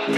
The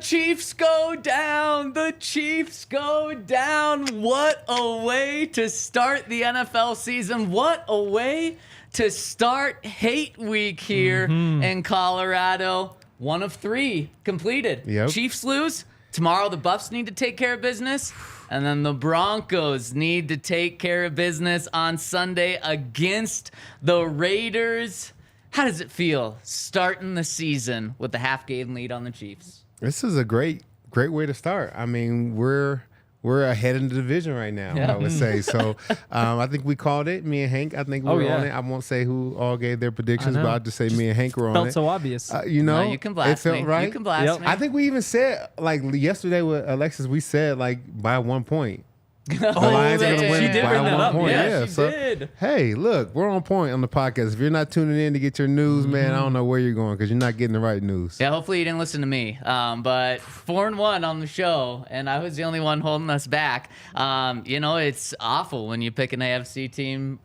Chiefs go down. The Chiefs go down. What a way to start the NFL season. What a way to start hate week here in Colorado. 1 of 3 completed. Yep. Chiefs lose. Tomorrow the Buffs need to take care of business. And then the Broncos need to take care of business on Sunday against the Raiders. How does it feel starting the season with the half-game lead on the Chiefs? This is a great way to start. I mean, we're ahead in the division right now, I would say. So I think we called it, me and Hank. I think we were on it. I won't say who all gave their predictions, but I'll just say me and Hank were on it. Felt so obvious. No, you can blast it felt me. right. You can blast me. I think we even said, like, yesterday with Alexis, we said, like, by 1 point. The Lions are going to win by 1 point. Yeah, she did. Hey, look, we're on point on the podcast. If you're not tuning in to get your news, man, I don't know where you're going because you're not getting the right news. Yeah, hopefully you didn't listen to me. But 4-1 on the show, and I was the only one holding us back. It's awful when you pick an AFC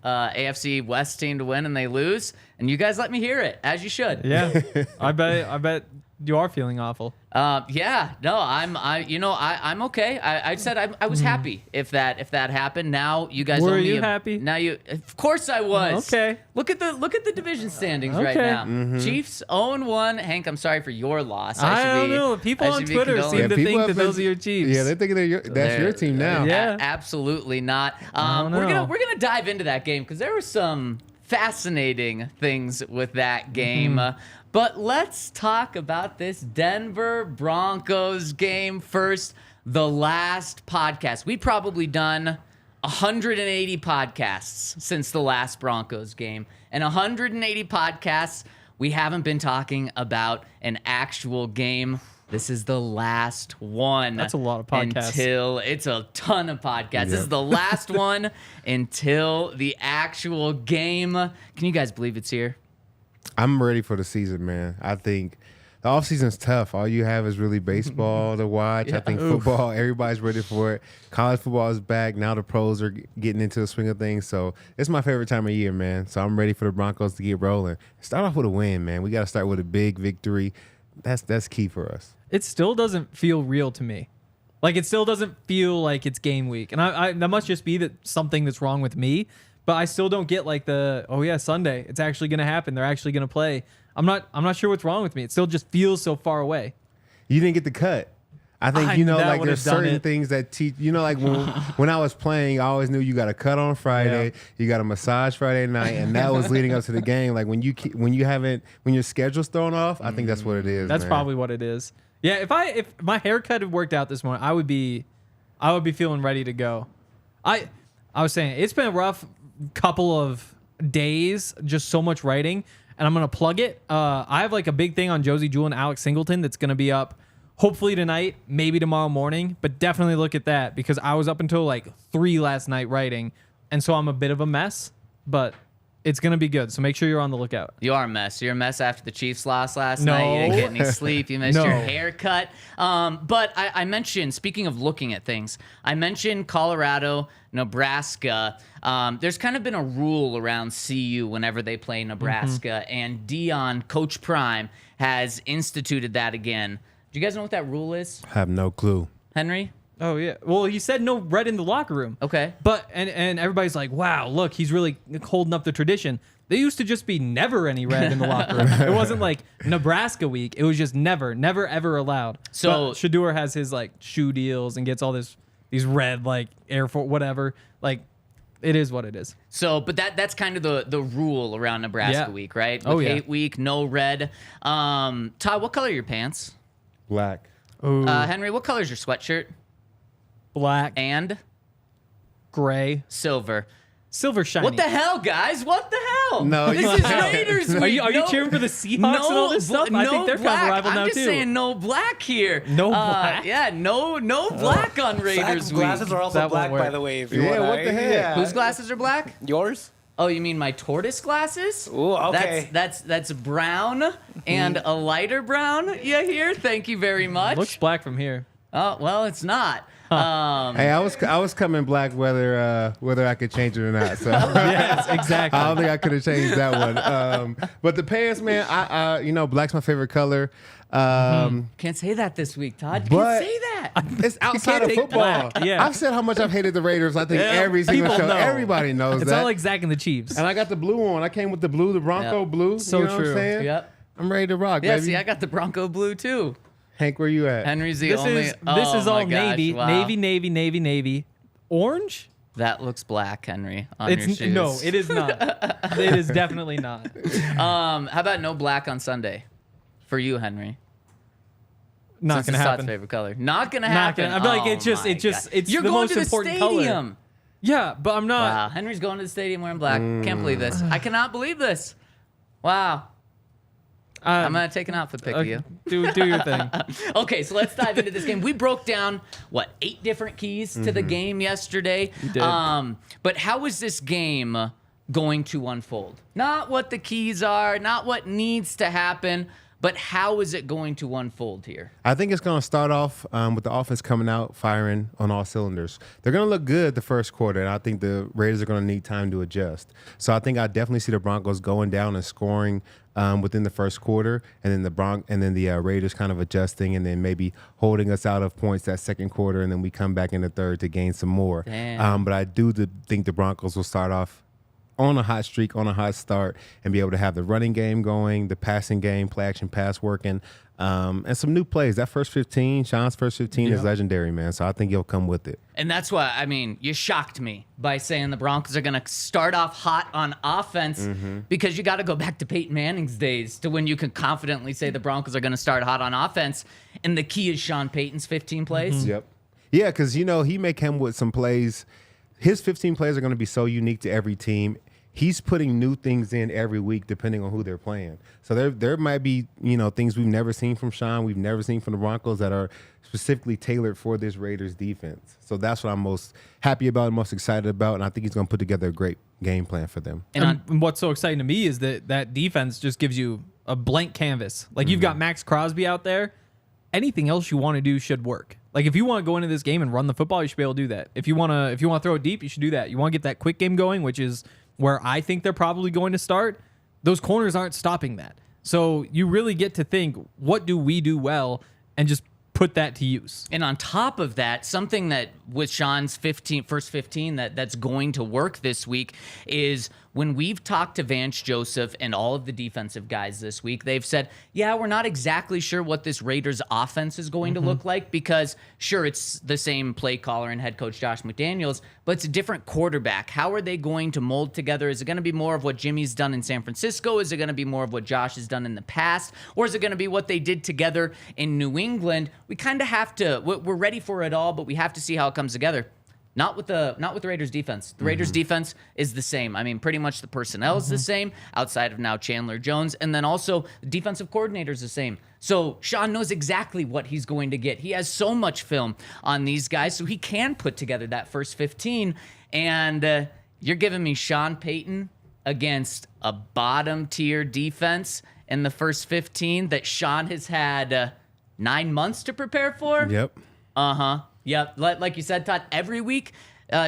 West team to win and they lose, and you guys let me hear it, as you should. Yeah, I bet you are feeling awful. I'm okay. I said I was happy if that happened. Now you guys Were you happy? Now of course I was. Okay. Look at the division standings right now. Chiefs 0-1. Hank, I'm sorry for your loss. I don't know. People on Twitter seem to think that those are your Chiefs. Yeah, they're thinking that's your team now. Yeah. Absolutely not. I don't We're know. gonna dive into that game because there were some fascinating things with that game. But let's talk about this Denver Broncos game first. The last podcast. We've probably done 180 podcasts since the last Broncos game. And 180 podcasts, we haven't been talking about an actual game. This is the last one. That's a lot of podcasts. It's a ton of podcasts. Yep. This is the last one until the actual game. Can you guys believe it's here? I'm ready for the season, man. I think the offseason's tough. All you have is really baseball to watch. Yeah. I think football, everybody's ready for it. College football is back. Now the pros are getting into the swing of things. So it's my favorite time of year, man. So I'm ready for the Broncos to get rolling. Start off with a win, man. We got to start with a big victory. That's key for us. It still doesn't feel real to me. Like, it still doesn't feel like it's game week. And that must just be something that's wrong with me. But I still don't get like Sunday. It's actually going to happen. They're actually going to play. I'm not sure what's wrong with me. It still just feels so far away. You didn't get the cut. I think, like there's certain things that teach, like when I was playing, I always knew you got a cut on Friday, you got a massage Friday night, and that was leading up to the game. Like when your schedule's thrown off, I think that's what it is. That's man. probably what it is. Yeah, if my haircut had worked out this morning, I would be feeling ready to go. I was saying it's been a rough couple of days, just so much writing, and I'm gonna plug it. I have like a big thing on Josie Jewell and Alex Singleton that's gonna be up hopefully tonight, maybe tomorrow morning, but definitely look at that because I was up until like 3 last night writing, and so I'm a bit of a mess, but it's going to be good, so make sure you're on the lookout. You are a mess. You're a mess after the Chiefs lost last night. You didn't get any sleep. You missed your haircut. But I mentioned, speaking of looking at things, I mentioned Colorado, Nebraska. There's kind of been a rule around CU whenever they play Nebraska, and Dion, Coach Prime, has instituted that again. Do you guys know what that rule is? I have no clue. Henry? Oh, yeah. Well, he said no red in the locker room. Okay. But, and everybody's like, wow, look, he's really holding up the tradition. There used to just be never any red in the locker room. It wasn't like Nebraska week. It was just never, ever allowed. So but Shador has his like shoe deals and gets all these red like Air Force, whatever. Like, it is what it is. So, but that's kind of the rule around Nebraska week, right? With hate week, no red. Todd, what color are your pants? Black. Henry, what color is your sweatshirt? Black And gray. silver. Silver shiny. What the hell, guys? What the hell? No, this is Raiders week. Are you cheering for the Seahawks and all this stuff? I think they're kind of a rival now, too. I'm just saying no black here. No black? Yeah, no black on Raiders week. Glasses are also black, by the way. If you want what the heck? Yeah. Whose glasses are black? Yours? Oh, you mean my tortoise glasses? Ooh, okay. That's brown and a lighter brown. Yeah, here. Thank you very much. Looks black from here. Oh well, it's not. Hey, I was coming black whether I could change it or not. So Yes, exactly. I don't think I could have changed that one. But the pants, man, I black's my favorite color. Can't say that this week, Todd. You But- can't say that. It's outside of take football. black, yeah. I've said how much I've hated the Raiders. I think every single people show, know. everybody knows It's that. not like Zach and the Chiefs. And I got the blue on. I came with the blue, the Bronco Yep. blue. So you know What true. I'm saying? Yep. I'm ready to rock, Yeah, baby. see, I got the Bronco blue too. Hank, where you at? Henry's the This only. is Oh all my gosh, navy, wow. navy. Orange? That looks black, Henry, on your shoes. No, it is not. It is definitely not. How about no black on Sunday for you, Henry? Not Since gonna it's Todd's happen. favorite color. Not gonna Not happen. gonna- I feel like Oh it's just- my it just- God. it's You're the going most to the important color. stadium. Yeah, but I'm not. Wow, Henry's going to the stadium wearing black. Can't believe this. I cannot believe this. Wow. I'm gonna take an outfit pic of you. Do your thing. Okay, so let's dive into this game. We broke down 8 different keys to the game yesterday. We did. But how is this game going to unfold? Not what the keys are, not what needs to happen, but how is it going to unfold here? I think it's going to start off with the offense coming out, firing on all cylinders. They're going to look good the first quarter, and I think the Raiders are going to need time to adjust. So I think I definitely see the Broncos going down and scoring within the first quarter, and then the Raiders kind of adjusting, and then maybe holding us out of points that second quarter, and then we come back in the third to gain some more. Damn. But I do think the Broncos will start off on a hot streak, on a hot start, and be able to have the running game going, the passing game, play action pass working, and some new plays. That first 15, Sean's first 15 is legendary, man. So I think he'll come with it. And that's why, I mean, you shocked me by saying the Broncos are going to start off hot on offense because you got to go back to Peyton Manning's days to when you can confidently say the Broncos are going to start hot on offense. And the key is Sean Payton's 15 plays. Yep. Yeah, because, he may come with some plays. His 15 plays are going to be so unique to every team. He's putting new things in every week depending on who they're playing. So there might be, things we've never seen from Sean, we've never seen from the Broncos that are specifically tailored for this Raiders defense. So that's what I'm most happy about and most excited about, and I think he's going to put together a great game plan for them. And what's so exciting to me is that defense just gives you a blank canvas. Like you've got Max Crosby out there. Anything else you want to do should work. Like if you want to go into this game and run the football, you should be able to do that. If you want to throw it deep, you should do that. You want to get that quick game going, which is where I think they're probably going to start. Those corners aren't stopping that. So you really get to think, what do we do well, and just put that to use. And on top of that, something that with Sean's first 15 that's going to work this week is when we've talked to Vance Joseph and all of the defensive guys this week, they've said, yeah, we're not exactly sure what this Raiders offense is going to look like because, sure, it's the same play caller and head coach Josh McDaniels, but it's a different quarterback. How are they going to mold together? Is it going to be more of what Jimmy's done in San Francisco? Is it going to be more of what Josh has done in the past? Or is it going to be what they did together in New England? We kind of have to, we're ready for it all, but we have to see how it comes together. Not with the Raiders defense. The Raiders defense is the same. I mean, pretty much the personnel is the same outside of now Chandler Jones. And then also the defensive coordinator is the same. So Sean knows exactly what he's going to get. He has so much film on these guys, so he can put together that first 15. And you're giving me Sean Payton against a bottom tier defense in the first 15 that Sean has had 9 months to prepare for? Yep. Yep, like you said, Todd, every week,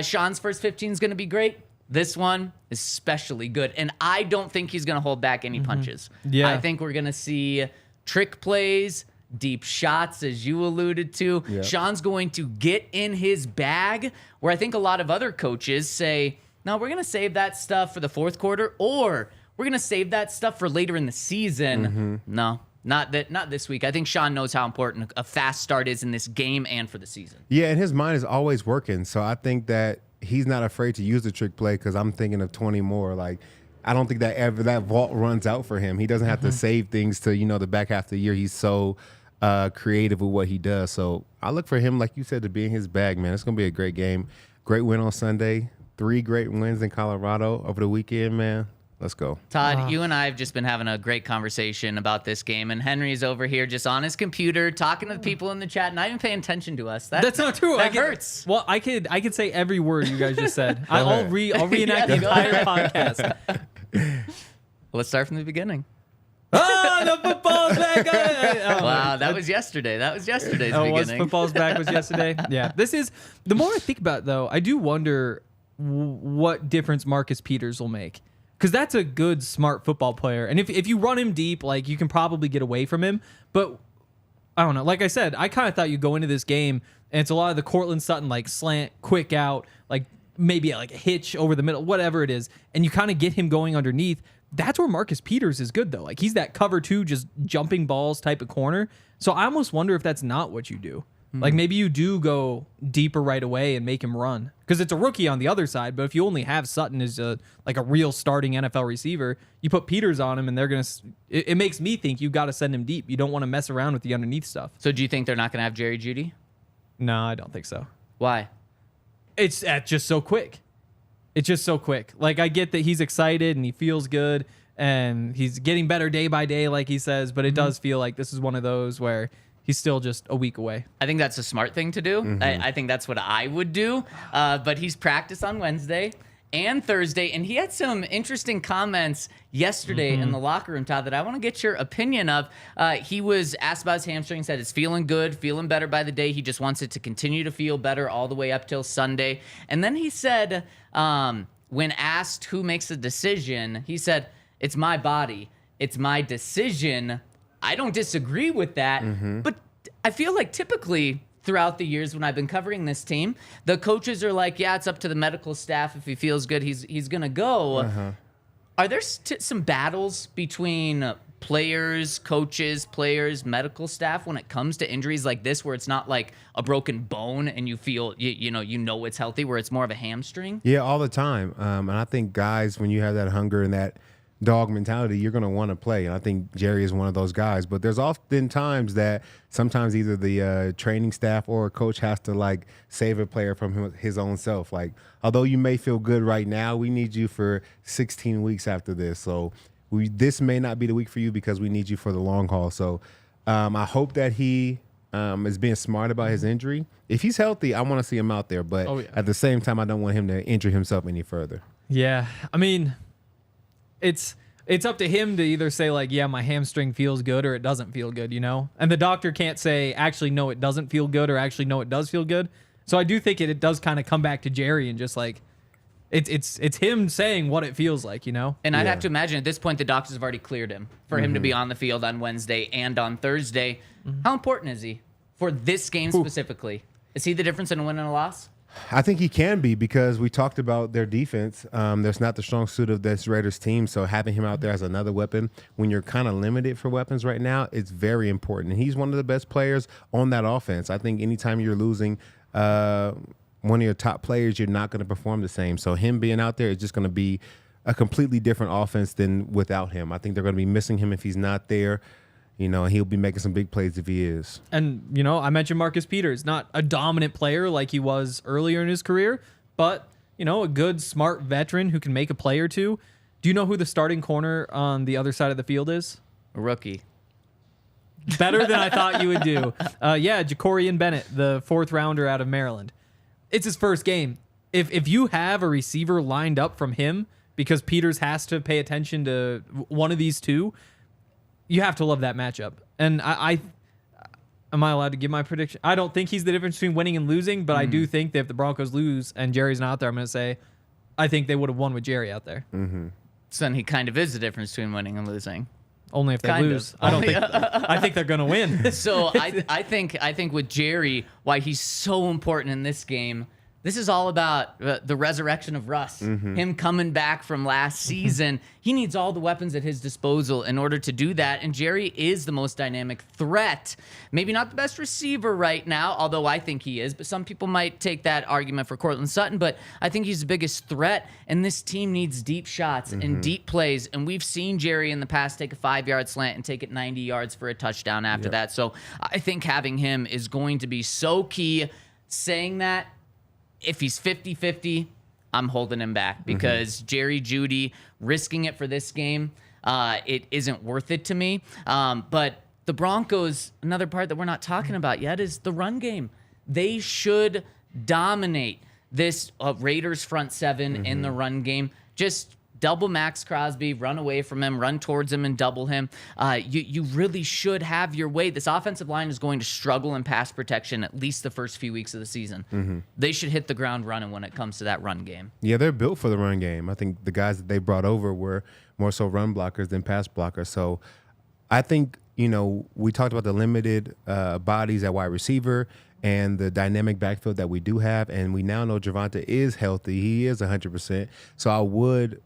Sean's first 15 is going to be great. This one is especially good. And I don't think he's going to hold back any punches. Yeah. I think we're going to see trick plays, deep shots, as you alluded to. Yep. Sean's going to get in his bag, where I think a lot of other coaches say, no, we're going to save that stuff for the fourth quarter, or we're going to save that stuff for later in the season. No. Not this week. I think Sean knows how important a fast start is in this game and for the season. Yeah, and his mind is always working. So I think that he's not afraid to use the trick play because I'm thinking of 20 more. Like, I don't think that vault runs out for him. He doesn't have to save things to, the back half of the year. He's so creative with what he does. So I look for him, like you said, to be in his bag, man. It's going to be a great game. Great win on Sunday. 3 great wins in Colorado over the weekend, man. Let's go. Todd, you and I have just been having a great conversation about this game, and Henry's over here just on his computer talking to the people in the chat, not even paying attention to us. That's not true. That hurts. Well, I could say every word you guys just said. I'll reenact the entire podcast. Let's start from the beginning. Oh, the football's back! Wow, that was yesterday. That was yesterday's beginning. Football's back was yesterday. Yeah, this is the more I think about it, though, I do wonder what difference Marcus Peters will make. Because that's a good, smart football player. And if you run him deep, like, you can probably get away from him. But, I don't know. Like I said, I kind of thought you'd go into this game, and it's a lot of the Courtland Sutton, like, slant, quick out, like, maybe like a hitch over the middle, whatever it is. And you kind of get him going underneath. That's where Marcus Peters is good, though. Like, he's that cover two, just jumping balls type of corner. So I almost wonder if that's not what you do. Like, maybe you do go deeper right away and make him run. Because it's a rookie on the other side, but if you only have Sutton as a real starting NFL receiver, you put Peters on him, and they're going to... It makes me think you got to send him deep. You don't want to mess around with the underneath stuff. So do you think they're not going to have Jerry Jeudy? No, I don't think so. Why? It's just so quick. It's just so quick. Like, I get that he's excited and he feels good, and he's getting better day by day, like he says, but it does feel like this is one of those where... he's still just a week away. I think that's a smart thing to do. I think that's what I would do. But he's practiced on Wednesday and Thursday, and he had some interesting comments yesterday in the locker room, Todd, that I want to get your opinion of. He was asked about his hamstring, said it's feeling good, feeling better by the day. He just wants it to continue to feel better all the way up till Sunday. And then he said, when asked who makes the decision, he said, "It's my body. It's my decision." I don't disagree with that, but I feel like typically throughout the years when I've been covering this team, the coaches are like, yeah, it's up to the medical staff. If he feels good, he's going to go. Are there some battles between players, coaches, players, medical staff when it comes to injuries like this, where it's not like a broken bone and you feel, you know it's healthy, where it's more of a hamstring? Yeah, all the time. And I think guys, when you have that hunger and that dog mentality, you're going to want to play. And I think Jerry is one of those guys. But there's often times that sometimes either the training staff or a coach has to, like, save a player from his own self. Like, although you may feel good right now, we need you for 16 weeks after this. So this may not be the week for you because we need you for the long haul. So I hope that he is being smart about his injury. If he's healthy, I want to see him out there. But at the same time, I don't want him to injure himself any further. Yeah. I mean... It's up to him to either say, like, yeah, my hamstring feels good, or it doesn't feel good, you know? And the doctor can't say, actually, no, it doesn't feel good, or actually, no, it does feel good. So I do think it does kind of come back to Jerry and just, like, it's him saying what it feels like, you know? And I'd have to imagine at this point the doctors have already cleared him for him to be on the field on Wednesday and on Thursday. How important is he for this game specifically? Is he the difference in a win and a loss? I think he can be, because we talked about their defense. There's not the strong suit of this Raiders team, so having him out there as another weapon when you're kind of limited for weapons right now, it's very important. And he's one of the best players on that offense. I think anytime you're losing one of your top players, you're not going to perform the same. So him being out there is just going to be a completely different offense than without him. I think they're going to be missing him if he's not there. You know, he'll be making some big plays if he is. And, you know, I mentioned Marcus Peters, not a dominant player like he was earlier in his career, but, you know, a good, smart veteran who can make a play or two. Do you know who the starting corner on the other side of the field is? A rookie. Better than I thought you would do. Jacorian Bennett, the 4th rounder out of Maryland. It's his first game. If you have a receiver lined up from him, because Peters has to pay attention to one of these two, you have to love that matchup. And I am I allowed to give my prediction? I don't think he's the difference between winning and losing, but I do think that if the Broncos lose and Jerry's not there, I'm going to say I think they would have won with Jerry out there. So then he kind of is the difference between winning and losing. Only if they lose. I don't think. I think they're going to win. So I think with Jerry, why he's so important in this game. This is all about the resurrection of Russ, him coming back from last season. He needs all the weapons at his disposal in order to do that, and Jerry is the most dynamic threat. Maybe not the best receiver right now, although I think he is, but some people might take that argument for Courtland Sutton, but I think he's the biggest threat, and this team needs deep shots and deep plays, and we've seen Jerry in the past take a 5-yard slant and take it 90 yards for a touchdown after that, so I think having him is going to be so key. Saying that, if he's 50-50, I'm holding him back because Jerry Jeudy risking it for this game, it isn't worth it to me. But the Broncos, another part that we're not talking about yet is the run game. They should dominate this Raiders front seven in the run game. Just double Max Crosby, run away from him, run towards him, and double him. You really should have your way. This offensive line is going to struggle in pass protection at least the first few weeks of the season. They should hit the ground running when it comes to that run game. Yeah, they're built for the run game. I think the guys that they brought over were more so run blockers than pass blockers. So I think, we talked about the limited bodies at wide receiver and the dynamic backfield that we do have. And we now know Javonte is healthy. He is 100%. So I would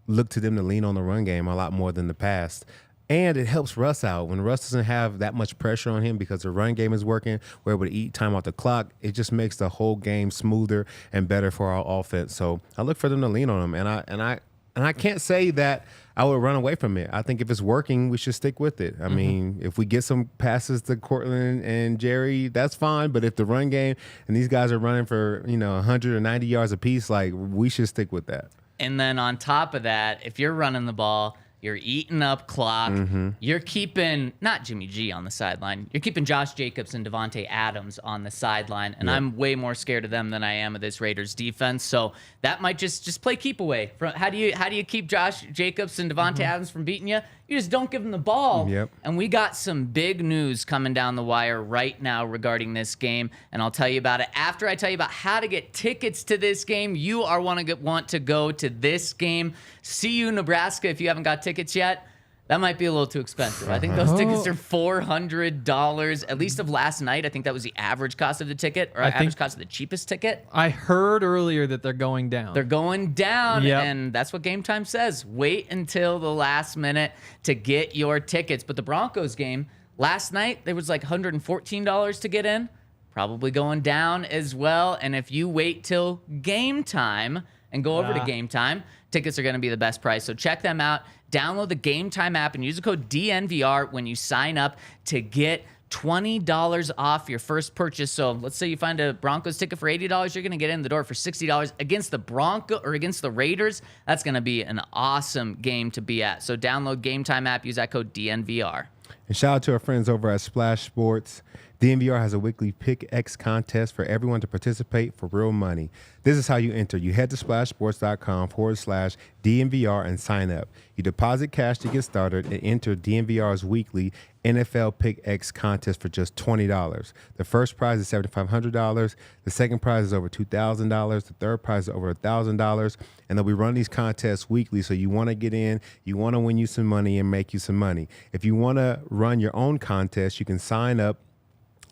look to them to lean on the run game a lot more than the past. And it helps Russ out. When Russ doesn't have that much pressure on him because the run game is working, we're able to eat time off the clock. It just makes the whole game smoother and better for our offense. So I look for them to lean on him. And I can't say that I would run away from it. I think if it's working, we should stick with it. I mean, if we get some passes to Courtland and Jerry, that's fine. But if the run game and these guys are running for 190 yards apiece, we should stick with that. And then on top of that, if you're running the ball, you're eating up clock. You're keeping, not Jimmy G on the sideline, you're keeping Josh Jacobs and Davante Adams on the sideline. And I'm way more scared of them than I am of this Raiders defense. So that might just play keep away. How do you keep Josh Jacobs and Davante Adams from beating you? You just don't give them the ball. And we got some big news coming down the wire right now regarding this game, and I'll tell you about it after I tell you about how to get tickets to this game. You are want to go to this game. CU Nebraska, if you haven't got tickets yet. That might be a little too expensive. I think those tickets are $400. At least of last night, I think that was the average cost of the ticket, or average cost of the cheapest ticket. I heard earlier that they're going down. They're going down, and that's what Game Time says. Wait until the last minute to get your tickets. But the Broncos game, last night, there was like $114 to get in. Probably going down as well. And if you wait till Game Time and go over to Game Time, tickets are going to be the best price. So check them out. Download the Game Time app and use the code DNVR when you sign up to get $20 off your first purchase. So let's say you find a Broncos ticket for $80, you're going to get in the door for $60 against the Raiders. That's going to be an awesome game to be at. So download Game Time app, use that code DNVR. And shout out to our friends over at Splash Sports. DNVR has a weekly Pick X contest for everyone to participate for real money. This is how you enter. You head to splashsports.com/DNVR and sign up. You deposit cash to get started and enter DNVR's weekly NFL Pick X contest for just $20. The first prize is $7,500. The second prize is over $2,000. The third prize is over $1,000. And they'll be running these contests weekly. So you want to get in, you want to win you some money and make you some money. If you want to run your own contest, you can sign up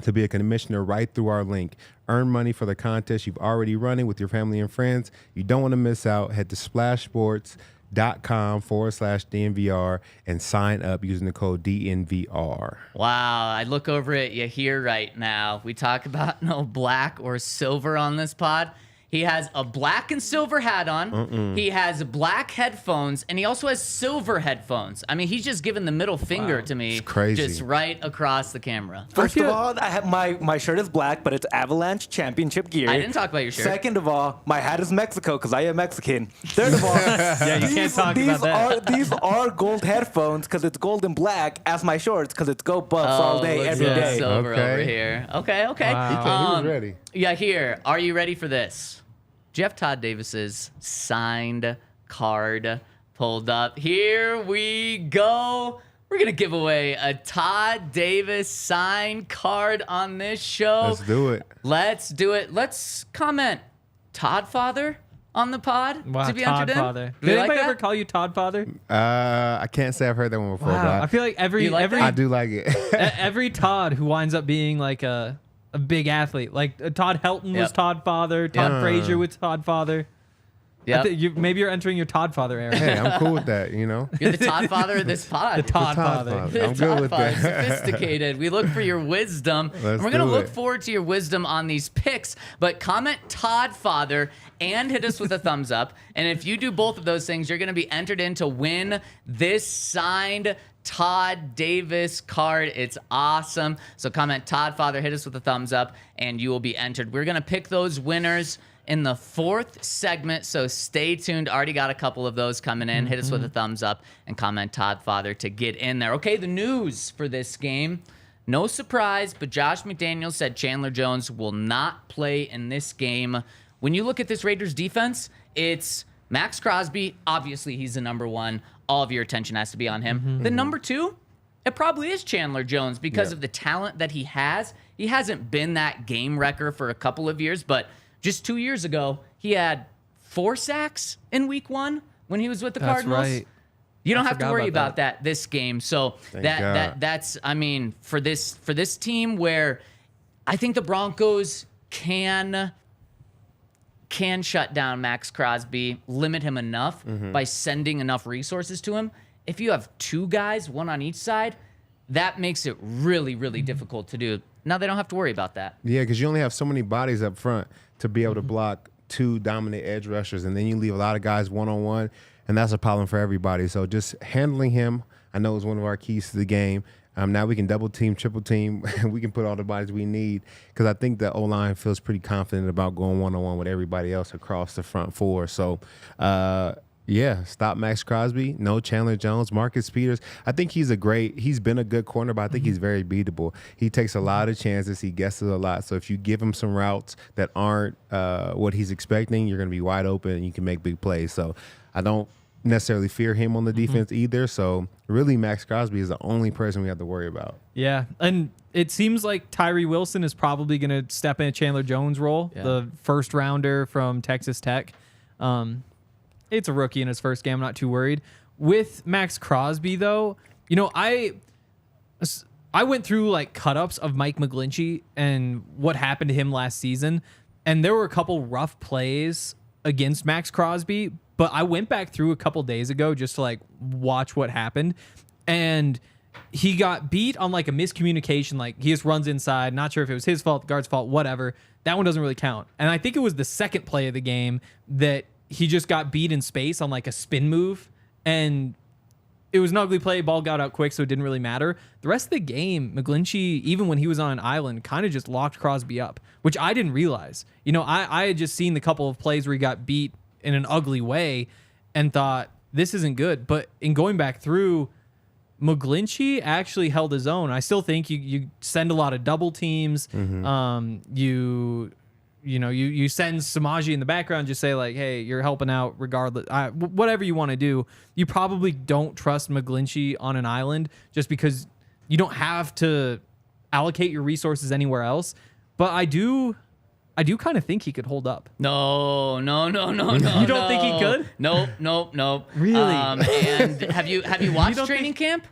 to be a commissioner right through our link. Earn money for the contest you've already running with your family and friends. You don't want to miss out. Head to splashsports.com/DNVR and sign up using the code DNVR. Wow, I look over at you here right now. We talk about no black or silver on this pod. He has a black and silver hat on. He has black headphones, and he also has silver headphones. I mean, he's just giving the middle finger to me. It's crazy. Just right across the camera. First of all, I have my shirt is black, but it's Avalanche Championship gear. I didn't talk about your shirt. Second of all, my hat is Mexico because I am Mexican. Third of all, you can't talk about that. These are gold headphones because it's gold and black, as my shorts because it's go Buffs all day, every day. Silver over here. Okay. Wow. He was ready. Yeah, here. Are you ready for this? Jeff Todd Davis's signed card pulled up. Here we go. We're going to give away a Todd Davis signed card on this show. Let's do it. Let's comment Todd Father on the pod to be Todd entered Father. in. Did anybody ever call you Todd Father? I can't say I've heard that one before. Wow. I feel like I do like it. every Todd who winds up being like a big athlete. Like Todd Helton was Todd Father. Todd Frazier was Todd Father. Yeah. Maybe you're entering your Todd Father era. Hey, I'm cool with that, you know? You're the Todd Father of this pod. The Todd Father. I'm good with that. Sophisticated. We look for your wisdom. And we're going to look forward to your wisdom on these picks. But comment Todd Father and hit us with a thumbs up. And if you do both of those things, you're going to be entered in to win this signed Todd Davis card. It's awesome. So comment Todd Father, hit us with a thumbs up, and you will be entered. We're going to pick those winners in the 4th segment, so stay tuned. Already got a couple of those coming in. Hit us with a thumbs up and comment Todd Father to get in there. Okay, the news for this game. No surprise, but Josh McDaniels said Chandler Jones will not play in this game. When you look at this Raiders defense, it's Max Crosby. Obviously, he's the number one. All of your attention has to be on him. The number 2, it probably is Chandler Jones because of the talent that he has. He hasn't been that game wrecker for a couple of years, but just 2 years ago, he had 4 sacks in week 1 when he was with the Cardinals. Right. You don't have to worry about that this game. So that's I mean, for this team where I think the Broncos can shut down Max Crosby, limit him enough by sending enough resources to him. If you have 2 guys, one on each side, that makes it really, really difficult to do. Now they don't have to worry about that. Yeah, because you only have so many bodies up front to be able to block 2 dominant edge rushers, and then you leave a lot of guys one-on-one, and that's a problem for everybody. So just handling him, I know, is one of our keys to the game. Now we can double team, triple team, and we can put all the bodies we need, because I think the O-line feels pretty confident about going one-on-one with everybody else across the front 4. So, yeah, stop Max Crosby. No Chandler Jones. Marcus Peters. I think he's been a good corner, but I think he's very beatable. He takes a lot of chances. He guesses a lot. So if you give him some routes that aren't what he's expecting, you're going to be wide open and you can make big plays. So I don't necessarily fear him on the defense either. So really, Max Crosby is the only person we have to worry about. Yeah, and it seems like Tyree Wilson is probably going to step in a Chandler Jones role, the first rounder from Texas Tech. It's a rookie in his first game. I'm not too worried. With Max Crosby, though, you know, I went through like cut-ups of Mike McGlinchey and what happened to him last season, and there were a couple rough plays against Max Crosby, but I went back through a couple days ago just to like watch what happened, and he got beat on like a miscommunication. Like he just runs inside. Not sure if it was his fault, the guard's fault, whatever. That one doesn't really count. And I think it was the second play of the game that he just got beat in space on like a spin move, and it was an ugly play. Ball got out quick, so it didn't really matter. The rest of the game, McGlinchey, even when he was on an island, kind of just locked Crosby up, which I didn't realize. You know, I had just seen the couple of plays where he got beat in an ugly way and thought, this isn't good. But in going back through, McGlinchey actually held his own. I still think you send a lot of double teams. You send Samaje in the background, just say like, hey, you're helping out regardless. Whatever you want to do, you probably don't trust McGlinchey on an island just because you don't have to allocate your resources anywhere else. But I do kind of think he could hold up. No. You don't think he could? Nope. Really? And have you watched training camp?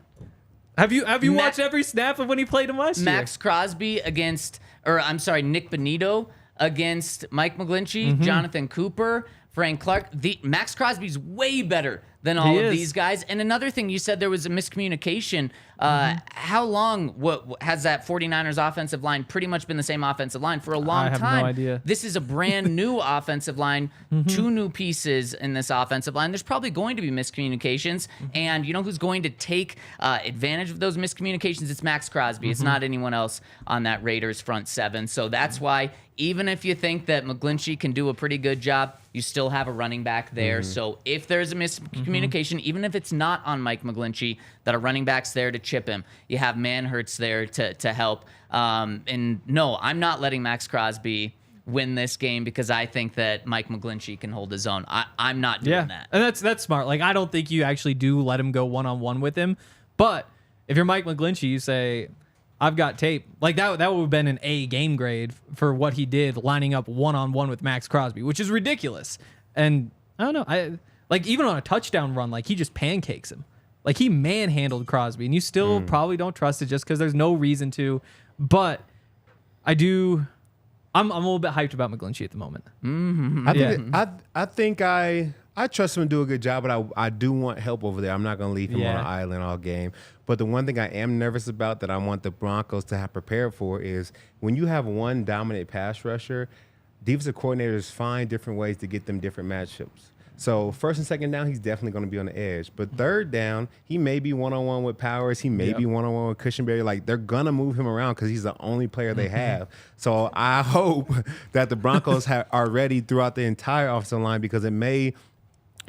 Have you watched every snap of when he played him last year? Max Crosby Nick Bonito against Mike McGlinchey, Jonathan Cooper, Frank Clark. Max Crosby's way better than all of these guys. And another thing, you said there was a miscommunication. How long has that 49ers offensive line pretty much been the same offensive line for a long time? I have no idea. This is a brand new offensive line, 2 new pieces in this offensive line. There's probably going to be miscommunications, and you know who's going to take advantage of those miscommunications? It's Max Crosby. It's not anyone else on that Raiders front 7. So that's why, even if you think that McGlinchey can do a pretty good job, you still have a running back there. So if there's a miscommunication, even if it's not on Mike McGlinchey, that a running back's there to chip him. You have Manhurts there to help. And no, I'm not letting Max Crosby win this game because I think that Mike McGlinchey can hold his own. I'm not doing that. And that's smart. Like, I don't think you actually do let him go one-on-one with him. But if you're Mike McGlinchey, you say, I've got tape. Like, that would have been an A game grade for what he did lining up one-on-one with Max Crosby, which is ridiculous. And I don't know. Even on a touchdown run, like, he just pancakes him. Like, he manhandled Crosby, and you still probably don't trust it just because there's no reason to. But I do. I'm a little bit hyped about McGlinchey at the moment. I think I trust him to do a good job, but I do want help over there. I'm not going to leave him on an island all game. But the one thing I am nervous about that I want the Broncos to have prepared for is when you have one dominant pass rusher, defensive coordinators find different ways to get them different matchups. So first and second down, he's definitely going to be on the edge. But third down, he may be one-on-one with Powers. He may be one-on-one with Cushenberry. Like, they're going to move him around because he's the only player they have. So I hope that the Broncos are ready throughout the entire offensive line, because it may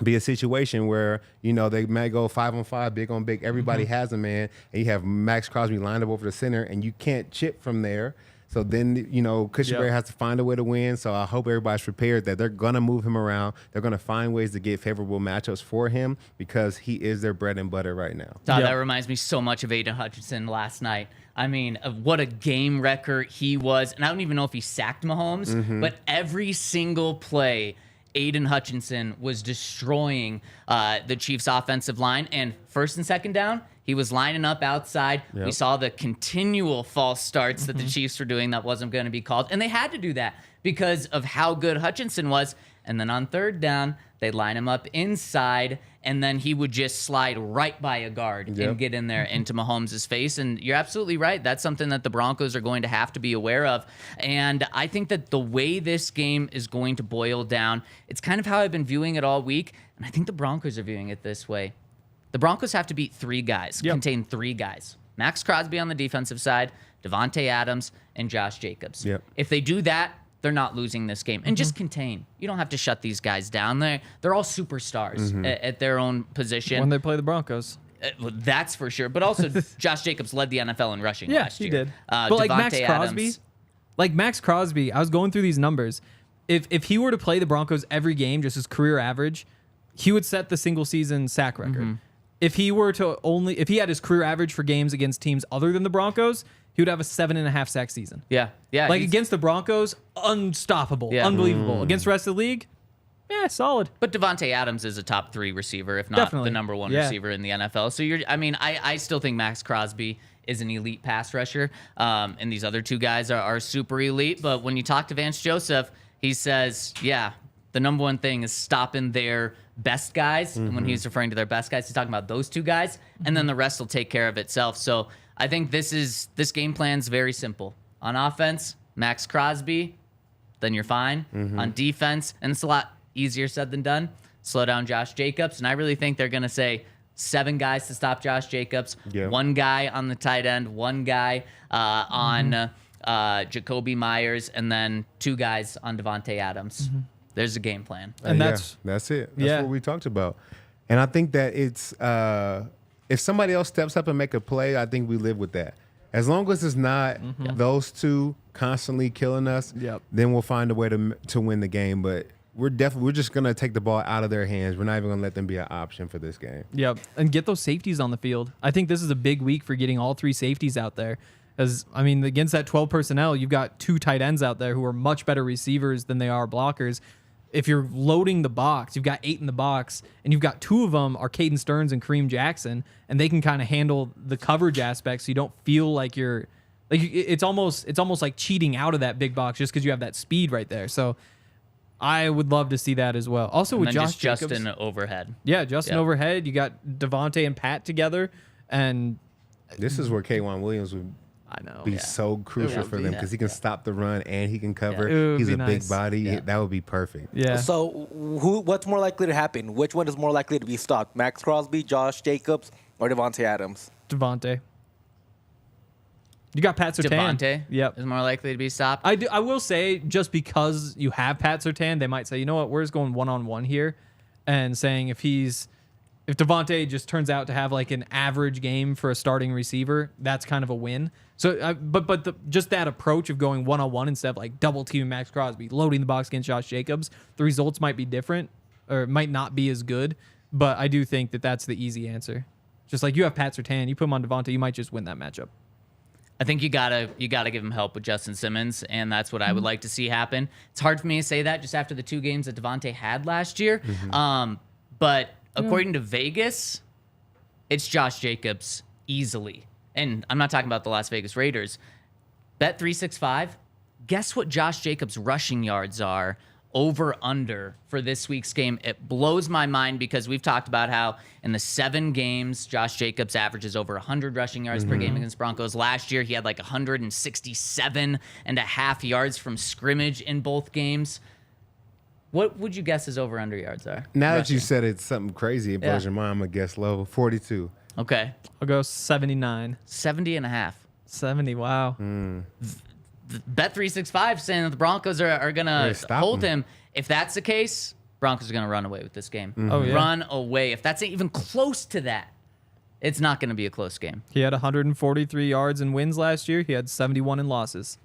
be a situation where, they may go 5-on-5, big on big. Everybody has a man, and you have Max Crosby lined up over the center, and you can't chip from there. So then, Cushenberry has to find a way to win. So I hope everybody's prepared that they're going to move him around. They're going to find ways to get favorable matchups for him, because he is their bread and butter right now. Todd, that reminds me so much of Aiden Hutchinson last night. I mean, what a game wrecker he was. And I don't even know if he sacked Mahomes, but every single play, Aiden Hutchinson was destroying the Chiefs' offensive line. And first and second down, he was lining up outside. Yep. We saw the continual false starts that the Chiefs were doing that wasn't going to be called. And they had to do that because of how good Hutchinson was. And then on third down, they line him up inside, and then he would just slide right by a guard and get in there into Mahomes' face. And you're absolutely right. That's something that the Broncos are going to have to be aware of. And I think that the way this game is going to boil down, it's kind of how I've been viewing it all week. And I think the Broncos are viewing it this way. The Broncos have to beat three guys, contain three guys. Max Crosby on the defensive side, Davante Adams, and Josh Jacobs. Yep. If they do that, they're not losing this game. And just contain. You don't have to shut these guys down. They're all superstars at their own position. When they play the Broncos. Well, that's for sure. But also, Josh Jacobs led the NFL in rushing last year. Yeah, he did. But like Max Crosby, I was going through these numbers. If he were to play the Broncos every game, just his career average, he would set the single season sack record. If he had his career average for games against teams other than the Broncos, he would have a 7.5 sack season. Yeah. Like against the Broncos, unstoppable, unbelievable. Against the rest of the league, solid. But Davante Adams is a top 3 receiver, if not the number 1 receiver in the NFL. So I still think Max Crosby is an elite pass rusher, and these other two guys are super elite. But when you talk to Vance Joseph, he says, the number one thing is stopping their best guys. And when he's referring to their best guys, he's talking about those two guys, and then the rest will take care of itself. So I think this game plan's very simple. On offense, Max Crosby, then you're fine. On defense, and it's a lot easier said than done, slow down Josh Jacobs. And I really think they're going to say 7 guys to stop Josh Jacobs, 1 guy on the tight end, 1 guy on Jacoby Myers, and then 2 guys on Davante Adams. There's a game plan. And that's it. That's what we talked about. And I think that it's if somebody else steps up and make a play, I think we live with that. As long as it's not those two constantly killing us, then we'll find a way to win the game. But we're just gonna take the ball out of their hands. We're not even gonna let them be an option for this game. And get those safeties on the field. I think this is a big week for getting all 3 safeties out there. As against that 12 personnel, you've got 2 tight ends out there who are much better receivers than they are blockers. If you're loading the box, you've got 8 in the box, and you've got 2 of them are Caden Stearns and Kareem Jackson, and they can kind of handle the coverage aspect, so you don't feel like you're like it's almost like cheating out of that big box just because you have that speed right there. So I would love to see that as well. Also, with Josh Jacobs, Justin overhead. Yeah, Justin overhead. You got Davante and Pat together, and this is where K'Wan Williams would be so crucial for them, because he can stop the run and he can cover. He's a big body. That would be perfect. So what's more likely to happen? Which one is more likely to be stopped? Max Crosby, Josh Jacobs, or Davante Adams? Davante. You got Pat Surtain. Davante is more likely to be stopped. I will say, just because you have Pat Surtain, they might say, you know what, we're just going one-on-one here, and saying if Davante just turns out to have like an average game for a starting receiver, that's kind of a win. So, just that approach of going one-on-one instead of like double teaming Max Crosby, loading the box against Josh Jacobs, the results might be different or might not be as good. But I do think that that's the easy answer. Just like you have Pat Surtain, you put him on Davante, you might just win that matchup. I think you gotta give him help with Justin Simmons, and that's what I would like to see happen. It's hard for me to say that just after the 2 games that Davante had last year, but according to Vegas, it's Josh Jacobs easily. And I'm not talking about the Las Vegas Raiders. Bet365, guess what Josh Jacobs' rushing yards are over under for this week's game? It blows my mind, because we've talked about how in the 7 games, Josh Jacobs averages over 100 rushing yards per game against Broncos. Last year, he had like 167.5 yards from scrimmage in both games. What would you guess his over-under yards are? Now that you said it's something crazy, it blows your mind. I'm going to guess low. 42. Okay. I'll go 79. 70.5. 70, wow. Bet365 saying that the Broncos are going to hold him. If that's the case, Broncos are going to run away with this game. Oh, yeah. Run away. If that's even close to that, it's not going to be a close game. He had 143 yards in wins last year. He had 71 in losses.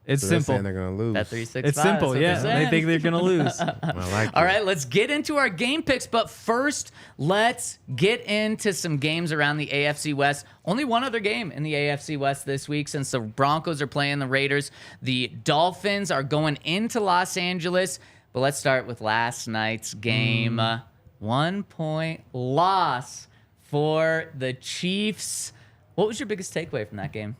It's So they're simple. saying they're going to lose. Bet365. It's simple, yeah. They think they're going to lose. I like it. All right, let's get into our game picks. But first, let's get into some games around the AFC West. Only one other game in the AFC West this week since the Broncos are playing the Raiders. The Dolphins are going into Los Angeles. But let's start with last night's game. 1 point loss for the Chiefs. What was your biggest takeaway from that game?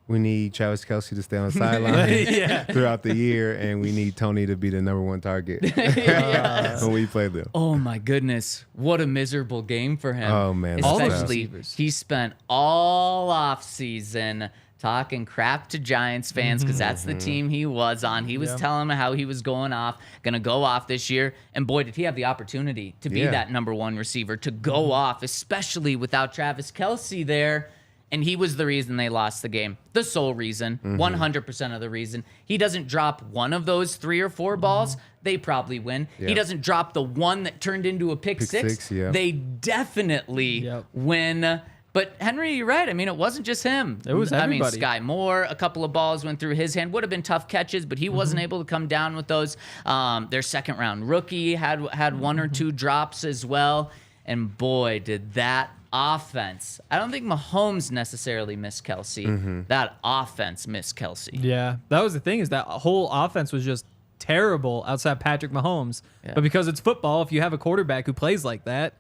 We need Travis Kelce to stay on the sideline throughout the year, and we need Tony to be the number one target when we play them. Oh my goodness, what a miserable game for him. Oh, man, that's Especially tough. he spent all off season talking crap to Giants fans because that's the team he was on. He was telling them how he was going to go off this year. And boy, did he have the opportunity to be that number one receiver, to go off, especially without Travis Kelce there. And he was the reason they lost the game. The sole reason, 100% of the reason. He doesn't drop one of those 3 or 4 balls, they probably win. Yeah. He doesn't drop the one that turned into a pick six, they definitely win. But Henry, you're right. I mean, it wasn't just him. It was everybody. I mean, Sky Moore, a couple of balls went through his hand. Would have been tough catches, but he wasn't able to come down with those. Their second-round rookie had 1 or 2 drops as well. And boy, did that offense. I don't think Mahomes necessarily missed Kelce. That offense missed Kelce. Yeah, that was the thing, is that whole offense was just terrible outside Patrick Mahomes. Yeah. But because it's football, if you have a quarterback who plays like that,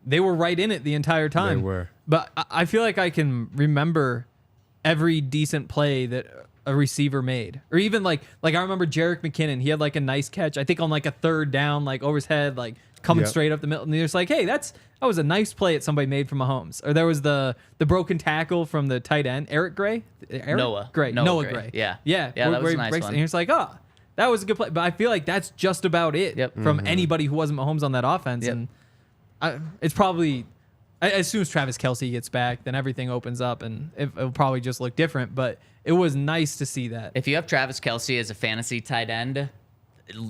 they were right in it the entire time. They were. But I feel like I can remember every decent play that a receiver made. Or even like I remember Jerick McKinnon, he had like a nice catch, I think on like a 3rd down, like over his head, like coming straight up the middle. And you're just like, hey, that was a nice play that somebody made from Mahomes. Or there was the broken tackle from the tight end, Noah Gray. Noah Gray. Yeah. Yeah, that was where a he nice breaks, one. and you're just like, oh, that was a good play. But I feel like that's just about it from anybody who wasn't Mahomes on that offense. And it's probably, as soon as Travis Kelce gets back, then everything opens up and it'll probably just look different. But it was nice to see that. If you have Travis Kelce as a fantasy tight end,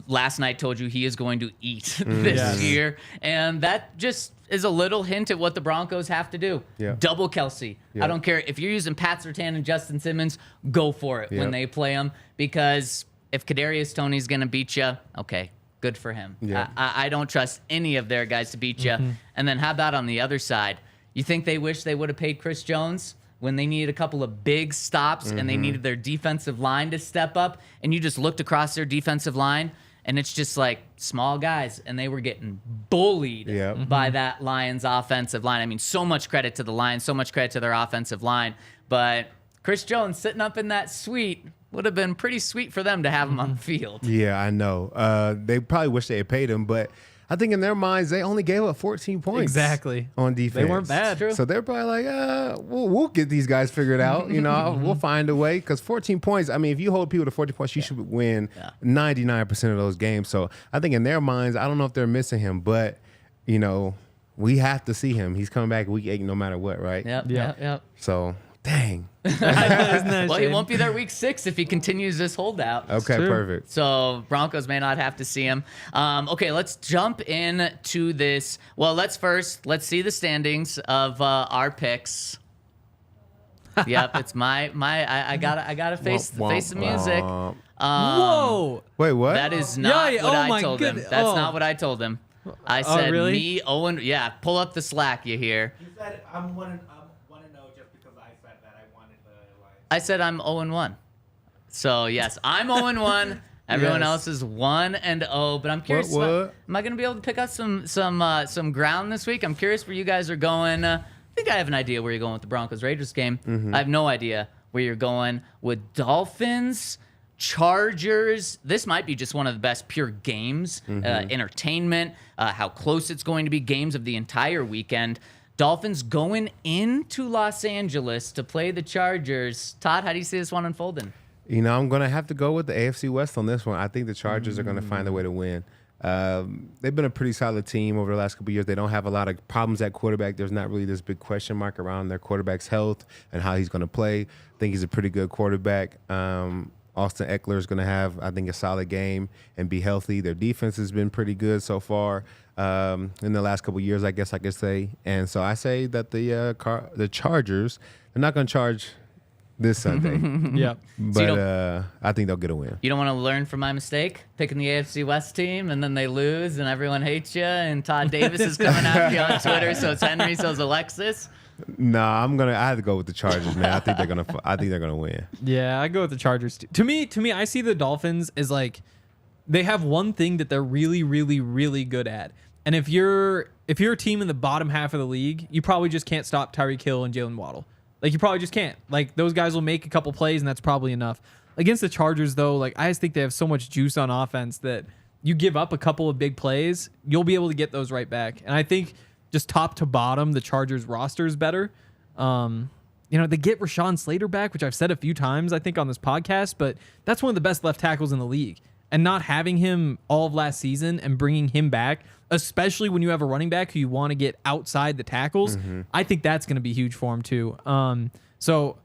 last night told you he is going to eat this year. And that just is a little hint at what the Broncos have to do. Double Kelce. I don't care. If you're using Pat Surtain and Justin Simmons, go for it when they play them. Because if Kadarius Toney's going to beat you, okay, good for him. I don't trust any of their guys to beat you. And then how about on the other side? You think they wish they would have paid Chris Jones when they needed a couple of big stops and they needed their defensive line to step up, and you just looked across their defensive line and it's just like small guys, and they were getting bullied by that Lions offensive line. I mean, so much credit to the Lions, so much credit to their offensive line, but Chris Jones sitting up in that suite would have been pretty sweet for them to have him on the field. Yeah, I know. They probably wish they had paid him, but I think in their minds, they only gave up 14 points. Exactly. On defense. They weren't bad. So they're probably like, we'll get these guys figured out. You know, we'll find a way. Because 14 points, I mean, if you hold people to 14 points, you should win 99% of those games. So I think in their minds, I don't know if they're missing him, but, you know, we have to see him. He's coming back week 8 no matter what, right? Yep. So, dang. Well, he won't be there week 6 if he continues this holdout. Okay, perfect. So Broncos may not have to see him. Okay, let's jump into this. Well, let's see the standings of our picks. Yep, it's I gotta face the music. Whoa! Wait, what? That is not what I told him. That's not what I told him. I said really? me, Owen. Yeah, pull up the Slack. You hear? You said I'm 1-0 just because I said that I wanted the Lions. I said I'm 0-1. So yes, I'm 0-1. Everyone else is 1-0. But I'm curious. What? Am I going to be able to pick up some ground this week? I'm curious where you guys are going. I think I have an idea where you're going with the Broncos Raiders game. I have no idea where you're going with Dolphins, Chargers. This might be just one of the best pure games, entertainment, how close it's going to be, games of the entire weekend. Dolphins going into Los Angeles to play the Chargers. Todd, how do you see this one unfolding? I'm going to have to go with the AFC West on this one. I think the Chargers are going to find a way to win. They've been a pretty solid team over the last couple of years. They don't have a lot of problems at quarterback. There's not really this big question mark around their quarterback's health and how he's going to play. I think he's a pretty good quarterback. Austin Eckler is going to have, I think, a solid game and be healthy. Their defense has been pretty good so far in the last couple of years, I guess I could say. And so I say that the Chargers, they're not going to charge this Sunday. Yeah. But I think they'll get a win. You don't want to learn from my mistake, picking the AFC West team, and then they lose, and everyone hates you, and Todd Davis is coming after you on Twitter, so it's Henry, so it's Alexis. No, I have to go with the Chargers, man. I think they're gonna win. Yeah, I go with the Chargers too. To me, I see the Dolphins as like they have one thing that they're really, really, really good at. And if you're a team in the bottom half of the league, you probably just can't stop Tyreek Hill and Jalen Waddle. Like you probably just can't. Like those guys will make a couple plays and that's probably enough. Against the Chargers though, like I just think they have so much juice on offense that you give up a couple of big plays, you'll be able to get those right back. And I think just top to bottom, the Chargers roster is better. They get Rashawn Slater back, which I've said a few times, I think, on this podcast, but that's one of the best left tackles in the league. And not having him all of last season and bringing him back, especially when you have a running back who you want to get outside the tackles, I think that's going to be huge for him too. So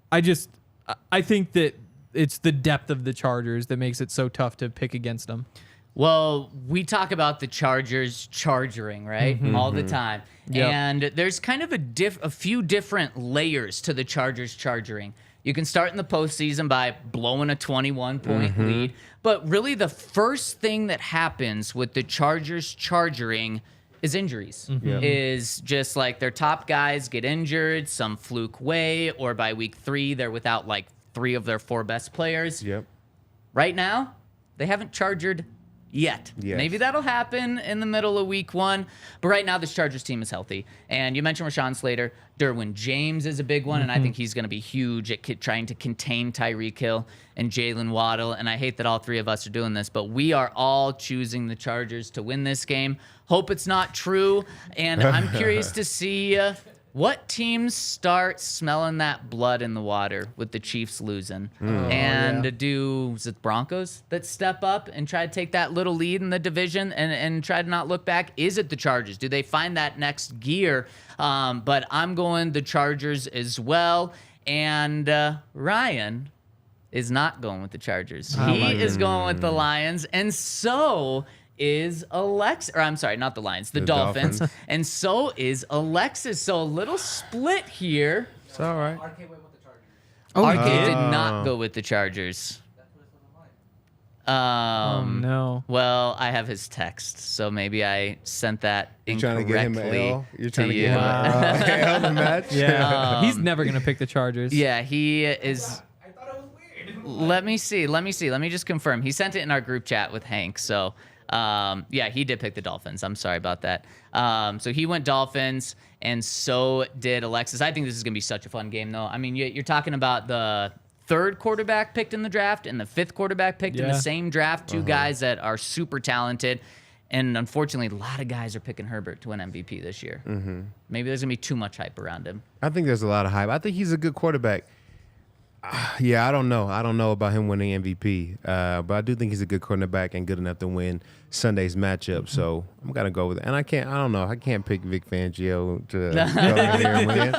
I think that it's the depth of the Chargers that makes it so tough to pick against them. Well, we talk about the Chargers charging, right? All the time. Yep. And there's kind of a few different layers to the Chargers charging. You can start in the postseason by blowing a 21-point lead. But really the first thing that happens with the Chargers charging is injuries. Is just like their top guys get injured some fluke way, or by week 3, they're without like 3 of their 4 best players. Yep. Right now, they haven't chargered yet. Yes. Maybe that'll happen in the middle of week 1. But right now, this Chargers team is healthy. And you mentioned Rashawn Slater. Derwin James is a big one, and I think he's going to be huge at trying to contain Tyreek Hill and Jalen Waddle. And I hate that all 3 of us are doing this, but we are all choosing the Chargers to win this game. Hope it's not true. And I'm curious to see what teams start smelling that blood in the water with the Chiefs losing. Is it Broncos that step up and try to take that little lead in the division and try to not look back? Is it the Chargers? Do they find that next gear? But I'm going the Chargers as well. And Ryan is not going with the Chargers. He is going with the Lions. And so is not the Lions, the Dolphins. And so is Alexis. So a little split here. It's all right. RK went with the Chargers. RK did not go with the Chargers. That's what it's on the line. No. Well, I have his text, so maybe I sent that You're trying incorrectly. to get him an L? You're trying to you. get him an L in the match? Yeah. He's never going to pick the Chargers. Yeah, he is. I thought it was weird. Let me see. Let me just confirm. He sent it in our group chat with Hank. So, he did pick the Dolphins. I'm sorry about that. So he went Dolphins, and so did Alexis. I think this is going to be such a fun game, though. I mean, you're talking about the 3rd quarterback picked in the draft and the 5th quarterback picked in the same draft. 2 guys that are super talented. And unfortunately, a lot of guys are picking Herbert to win MVP this year. Maybe there's going to be too much hype around him. I think there's a lot of hype. I think he's a good quarterback. I don't know. I don't know about him winning MVP, but I do think he's a good quarterback and good enough to win Sunday's matchup. So I'm gonna go with it. And I can't pick Vic Fangio to go in here and win.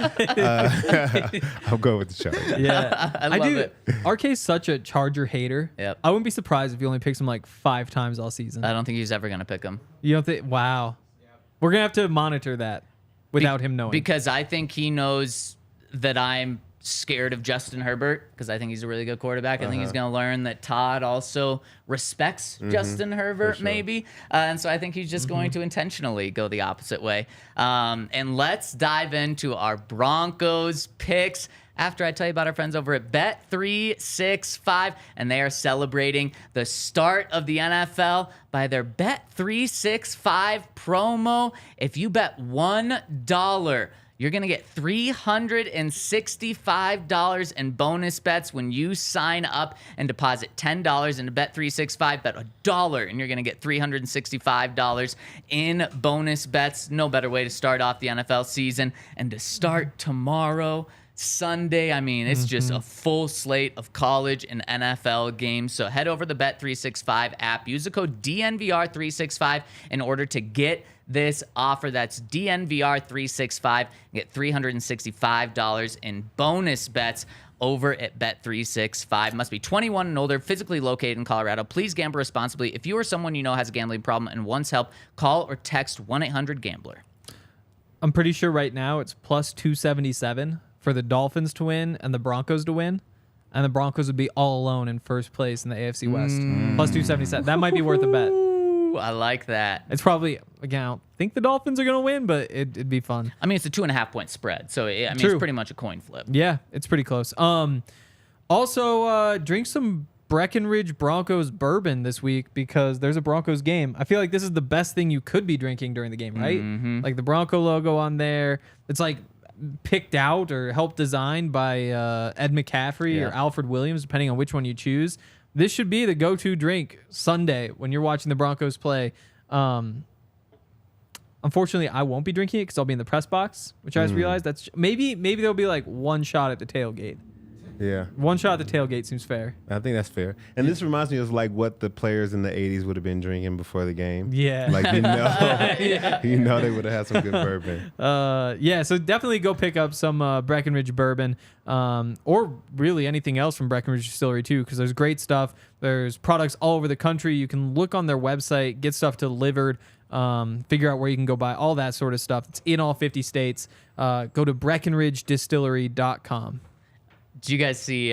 I'll go with the Chargers. Yeah, I love it. RK's such a Charger hater. Yep. I wouldn't be surprised if he only picks him like 5 times all season. I don't think he's ever going to pick him. You don't think? Wow. We're gonna have to monitor that without him knowing. Because I think he knows that I'm scared of Justin Herbert because I think he's a really good quarterback. I think he's going to learn that Todd also respects Justin Herbert, maybe. And so I think he's just going to intentionally go the opposite way. And let's dive into our Broncos picks after I tell you about our friends over at Bet365, and they are celebrating the start of the NFL by their Bet365 promo. If you bet $1, you're going to get $365 in bonus bets when you sign up and deposit $10 into Bet365. Bet $1 and you're going to get $365 in bonus bets. No better way to start off the NFL season. And to start tomorrow, Sunday. I mean, it's just a full slate of college and NFL games. So head over to the Bet365 app. Use the code DNVR365 in order to get this offer. That's DNVR365. Get $365 in bonus bets over at Bet365. Must be 21 and older, physically located in Colorado. Please gamble responsibly. If you or someone you know has a gambling problem and wants help, call or text 1-800-GAMBLER. I'm pretty sure right now it's plus 277 for the Dolphins to win and the Broncos to win. And the Broncos would be all alone in first place in the AFC West. Plus 277. That might be worth a bet. Ooh, I like that. It's probably, again, I don't think the Dolphins are going to win, but it'd be fun. I mean, it's a 2.5-point spread. So, it's True. pretty much a coin flip. Yeah, it's pretty close. Also, drink some Breckenridge Broncos bourbon this week because there's a Broncos game. I feel like this is the best thing you could be drinking during the game, right? Like the Bronco logo on there. It's like picked out or helped designed by Ed McCaffrey or Alfred Williams, depending on which one you choose. This should be the go-to drink Sunday when you're watching the Broncos play. Unfortunately, I won't be drinking it because I'll be in the press box, which I just realized that's maybe there'll be like one shot at the tailgate. Yeah. One shot at the tailgate seems fair. I think that's fair. And this reminds me of like what the players in the 80s would have been drinking before the game. Yeah. Like, you know they would have had some good bourbon. Yeah, so definitely go pick up some Breckenridge bourbon or really anything else from Breckenridge Distillery too, because there's great stuff. There's products all over the country. You can look on their website, get stuff delivered, figure out where you can go buy all that sort of stuff. It's in all 50 states. Go to BreckenridgeDistillery.com. Did you guys see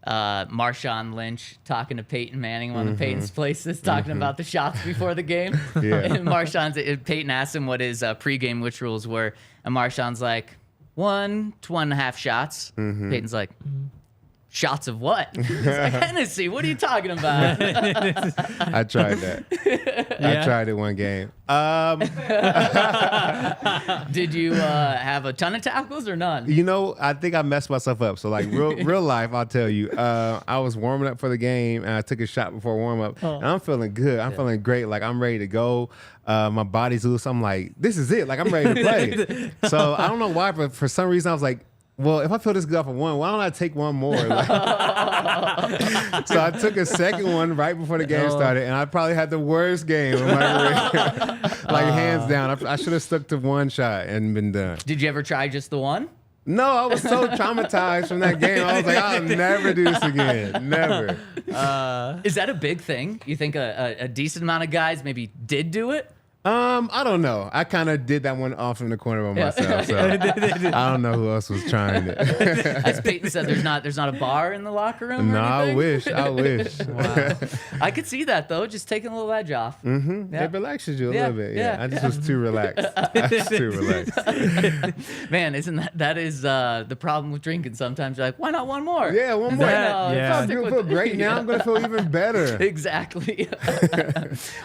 Marshawn Lynch talking to Peyton Manning, one of Peyton's places, talking about the shots before the game? Yeah. And Peyton asked him what his pregame rituals were, and Marshawn's like, 1 to 1.5 shots. Peyton's like, shots of what? He's like, Hennessy, what are you talking about? I tried that. I tried it one game. Did you have a ton of tackles or none? You know, I think I messed myself up. So, like, real life, I'll tell you. I was warming up for the game, and I took a shot before warm up. And I'm feeling good. I'm feeling great. Like, I'm ready to go. My body's loose. I'm like, this is it. Like, I'm ready to play. So, I don't know why, but for some reason, I was like, well, if I feel this good off of one, why don't I take one more? Like, so I took a second one right before the game started, and I probably had the worst game of my career. Like, hands down. I should have stuck to one shot and been done. Did you ever try just the one? No, I was so traumatized from that game. I was like, I'll never do this again. Never. Is that a big thing? You think a decent amount of guys maybe did do it? I don't know. I kind of did that one off in the corner by myself. So I don't know who else was trying it. As Peyton said, there's not a bar in the locker room. No, or I anything? wish. Wow. I could see that though, just taking a little edge off. It relaxes you a little bit. Yeah, I just was too relaxed. Man, isn't that is the problem with drinking? Sometimes you're like, why not one more? Yeah, one more. Yeah. I'm gonna feel great now. I'm gonna feel even better. Exactly.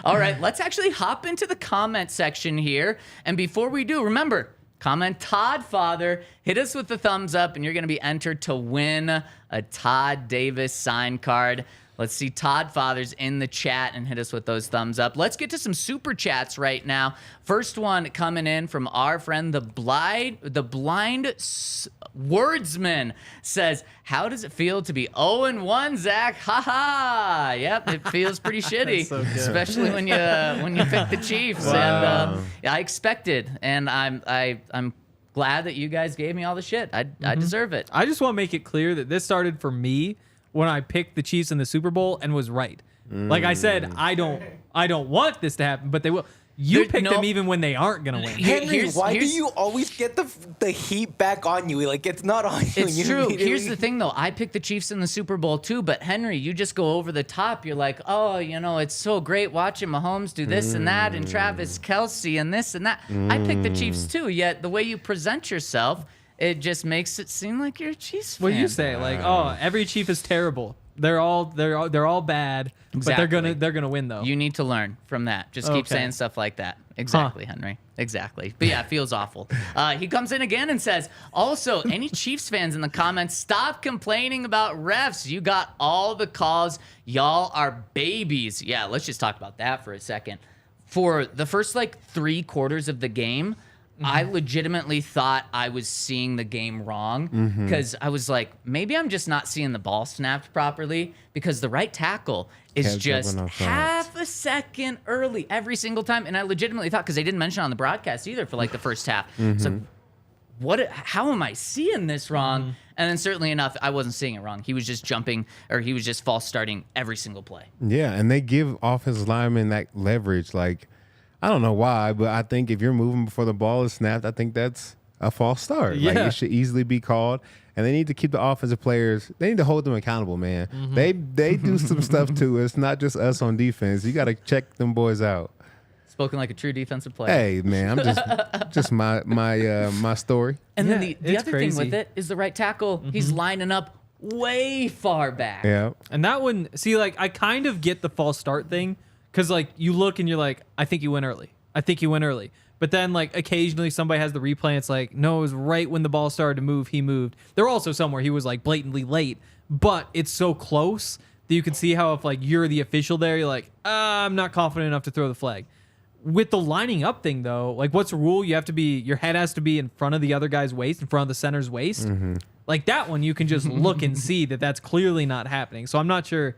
All right, let's actually hop into the comment section here. And before we do, remember, comment Todd Father, hit us with the thumbs up, and you're going to be entered to win a Todd Davis signed card. Let's see Todd Father's in the chat and hit us with those thumbs up. Let's get to some super chats right now. First one coming in from our friend the blind wordsman says, "How does it feel to be 0-1, Zach? Ha ha! Yep, it feels pretty shitty, so good. especially when you pick the Chiefs. Wow. And I expected, and I'm glad that you guys gave me all the shit. I deserve it. I just want to make it clear that this started for me when I picked the Chiefs in the Super Bowl and was right. Like I said, I don't want this to happen, but they will. You picked them even when they aren't gonna win. Henry, why do you always get the heat back on you? Like, it's not on you. It's You true. immediately- Here's the thing, though. I picked the Chiefs in the Super Bowl, too. But, Henry, you just go over the top. You're like, oh, it's so great watching Mahomes do this and that and Travis Kelce and this and that. I picked the Chiefs, too. Yet the way you present yourself, it just makes it seem like you're a Chiefs fan. Well, you say like, oh, every Chief is terrible. They're all bad, Exactly. but they're gonna win though. You need to learn from that. Just keep Okay. saying stuff like that. Exactly, Henry. Exactly. But yeah, it feels awful. He comes in again and says, also, any Chiefs fans in the comments, stop complaining about refs. You got all the calls. Y'all are babies. Yeah, let's just talk about that for a second. For the first 3 quarters of the game, I legitimately thought I was seeing the game wrong because I was like, maybe I'm just not seeing the ball snapped properly because the right tackle is Kept just jumping off sides. half a second early every single time. And I legitimately thought, because they didn't mention it on the broadcast either for like the first half. So how am I seeing this wrong? And then certainly enough, I wasn't seeing it wrong. He was just jumping, or he was just false starting every single play. Yeah, and they give offensive linemen that leverage. Like, I don't know why, but I think if you're moving before the ball is snapped, I think that's a false start. Like, Yeah. it should easily be called. And they need to keep the offensive players, they need to hold them accountable, man. They do some stuff too. It's not just us on defense. You got to check them boys out. Spoken like a true defensive player. Hey, man, I'm just my story. And then Yeah, the it's other thing with crazy. it is the right tackle. He's lining up way far back. Yeah. And that one, see, like, I kind of get the false start thing because, like, you look and you're like, I think you went early. I think you went early. But then, like, occasionally somebody has the replay and it's like, no, it was right when the ball started to move, he moved. There were also somewhere he was, like, blatantly late. But it's so close that you can see how if, like, you're the official there, you're like, I'm not confident enough to throw the flag. With the lining up thing, though, like, what's the rule? You have to be, your head has to be in front of the other guy's waist, in front of the center's waist. Like, that one, you can just look and see that that's clearly not happening. So I'm not sure.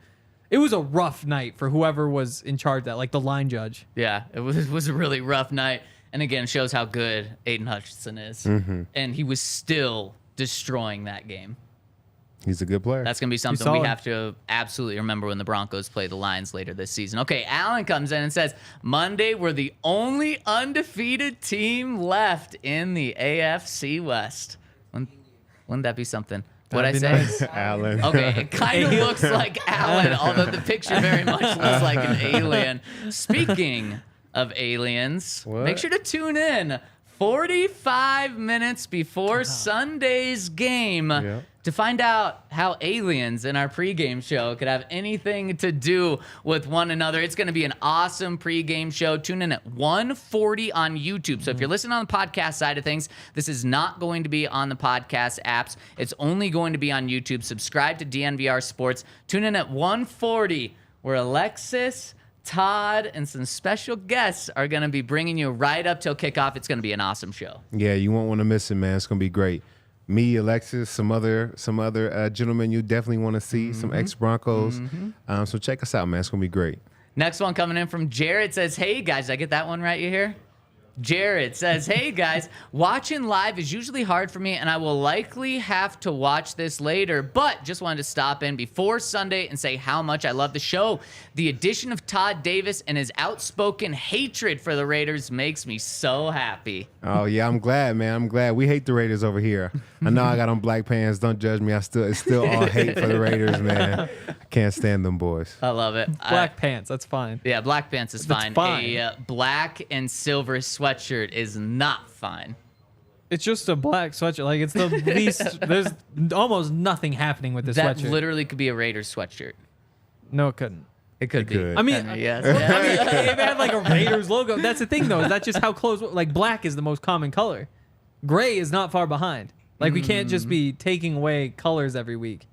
It was a rough night for whoever was in charge of that, like the line judge. Yeah, it was a really rough night. And again, shows how good Aiden Hutchinson is. And he was still destroying that game. He's a good player. That's going to be something we solid. have to absolutely remember when the Broncos play the Lions later this season. Okay, Alan comes in and says, Monday, we're the only undefeated team left in the AFC West. Wouldn't that be something? What'd I That'd say? be Allen. Okay, it kind of looks like Alan, although the picture very much looks like an alien. Speaking of aliens, What? make sure to tune in 45 minutes before Sunday's game Yeah. to find out how aliens in our pregame show could have anything to do with one another. It's going to be an awesome pregame show. Tune in at 1:40 on YouTube. So if you're listening on the podcast side of things, this is not going to be on the podcast apps. It's only going to be on YouTube. Subscribe to DNVR Sports. Tune in at 1:40 where Alexis, Todd, and some special guests are going to be bringing you right up till kickoff. It's going to be an awesome show. Yeah, you won't want to miss it, man. It's gonna be great. Me, Alexis, some other gentlemen you definitely want to see, some ex-Broncos. So check us out, man. It's gonna be great. Next one coming in from Jared says, hey guys, did I get that one right, you hear? Jared says, hey guys, watching live is usually hard for me and I will likely have to watch this later, but just wanted to stop in before Sunday and say how much I love the show. The addition of Todd Davis and his outspoken hatred for the Raiders makes me so happy. Oh yeah, I'm glad, man. I'm glad. We hate the Raiders over here. I know I got on black pants. Don't judge me. It's still all hate for the Raiders, man. I can't stand them boys. I love it. Black pants, that's fine. Yeah, black pants is That's fine. fine. A black and silver sweatshirt is not fine. It's just a black sweatshirt. Like, it's the least, there's almost nothing happening with this That sweatshirt. literally could be a Raiders sweatshirt. No, it couldn't. It could be. could. I mean, Yes. I mean, if it had like a Raiders logo, that's the thing though. Is that just how close? Like, black is the most common color. Gray is not far behind. Like, we can't just be taking away colors every week.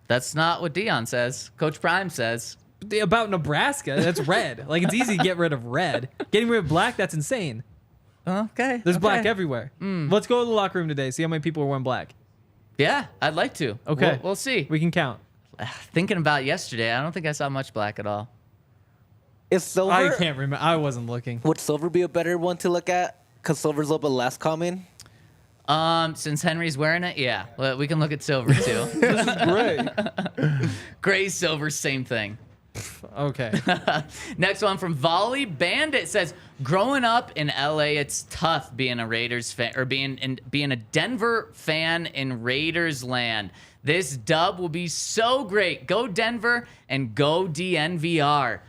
That's not what Dion says. Coach Prime says. About Nebraska, that's red. Like, it's easy to get rid of red. Getting rid of black, that's insane. Okay. There's black everywhere. Let's go to the locker room today. See how many people are wearing black. Yeah, I'd like to. Okay. We'll see. We can count. Thinking about yesterday, I don't think I saw much black at all. Is silver? I can't remember. I wasn't looking. Would silver be a better one to look at? Because silver's a little bit less common. Since Henry's wearing it, yeah. Well, we can look at silver too. This is great. Gray, silver, same thing. Okay. Next one from Volley Bandit says, growing up in LA, it's tough being a Raiders fan or being a Denver fan in Raiders land. This dub will be so great. Go Denver and go DNVR.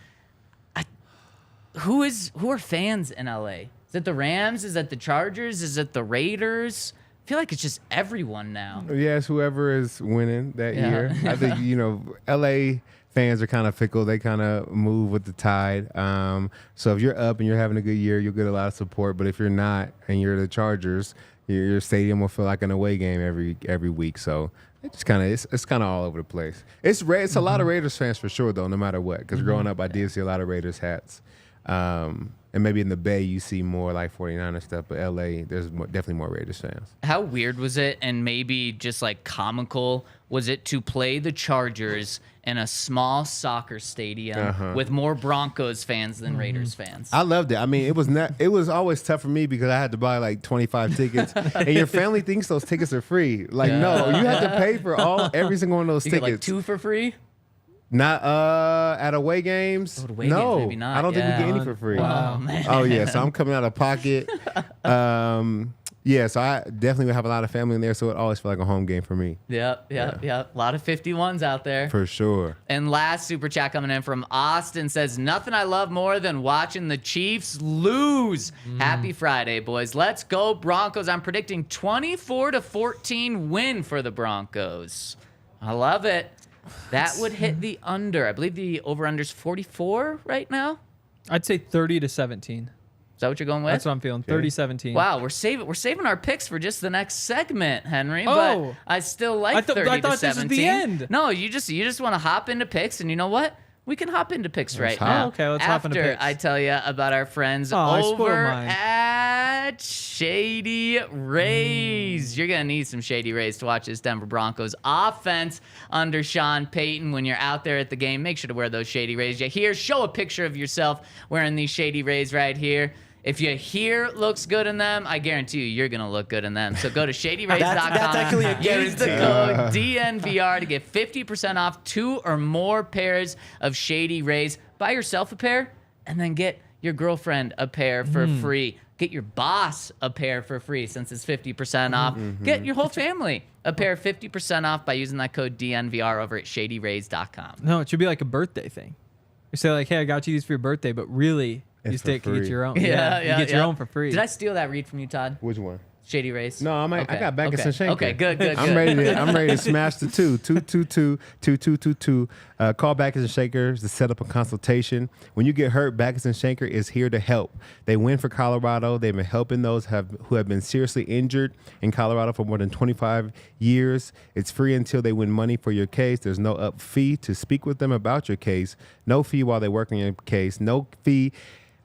Who are fans in LA? Is it the Rams? Is it the Chargers? Is it the Raiders? I feel like it's just everyone now. Yes, whoever is winning that Yeah. year. I think, LA fans are kind of fickle. They kind of move with the tide. So if you're up and you're having a good year, you'll get a lot of support. But if you're not and you're the Chargers, your stadium will feel like an away game every week. So it just kind of it's kind of all over the place. It's a lot of Raiders fans for sure, though, no matter what. Because growing up, I did see a lot of Raiders hats. And maybe in the Bay, you see more like 49er stuff, but LA, there's definitely more Raiders fans. How weird was it, and maybe just like comical, was it to play the Chargers in a small soccer stadium with more Broncos fans than Raiders fans? I loved it. I mean, it was always tough for me because I had to buy like 25 tickets, and your family thinks those tickets are free. Like, no, you have to pay for every single one of those You tickets. get like 2 for free? Not at away games. At away no, games, maybe not. I don't think we get any for free. Wow, man. Oh yeah, so I'm coming out of pocket. Yeah, so I definitely would have a lot of family in there, so it always felt like a home game for me. Yep. A lot of 51s out there. For sure. And last super chat coming in from Austin says, nothing I love more than watching the Chiefs lose. Happy Friday, boys. Let's go Broncos. I'm predicting 24-14 win for the Broncos. I love it. That would hit the under. I believe the over-under's 44 right now. I'd say 30-17. Is that what you're going with? That's what I'm feeling. 30-17. Wow, we're saving our picks for just the next segment, Henry. Oh. But I still like 30 I to thought 17. this was the end. No, you just want to hop into picks, and you know what? We can hop into picks right hop. now. Oh, okay, let's hop into After picks. I tell you about our friends I spoiled over mine. at Shady Rays. You're gonna need some Shady Rays to watch this Denver Broncos offense under Sean Payton. When you're out there at the game, make sure to wear those Shady Rays. Show a picture of yourself wearing these Shady Rays right here. If your hair looks good in them, I guarantee you're going to look good in them. So go to shadyrays.com. That's actually a Use the code DNVR to get 50% off 2 or more pairs of Shady Rays. Buy yourself a pair and then get your girlfriend a pair for free. Get your boss a pair for free since it's 50% off. Get your whole family a pair 50% off by using that code DNVR over at shadyrays.com. No, it should be like a birthday thing. You say like, hey, I got you these for your birthday, but really, It's you for stick, you get free. your own. Yeah, you get your own for free. Did I steal that read from you, Todd? Which one? Shady Rays? No, I got Backus and Shanker. Okay, good. I'm ready to smash the 222. Call Backus and Shanker to set up a consultation. When you get hurt, Backus and Shanker is here to help. They win for Colorado. They've been helping those who have been seriously injured in Colorado for more than 25 years. It's free until they win money for your case. There's no up fee to speak with them about your case. No fee while they work on your case. No fee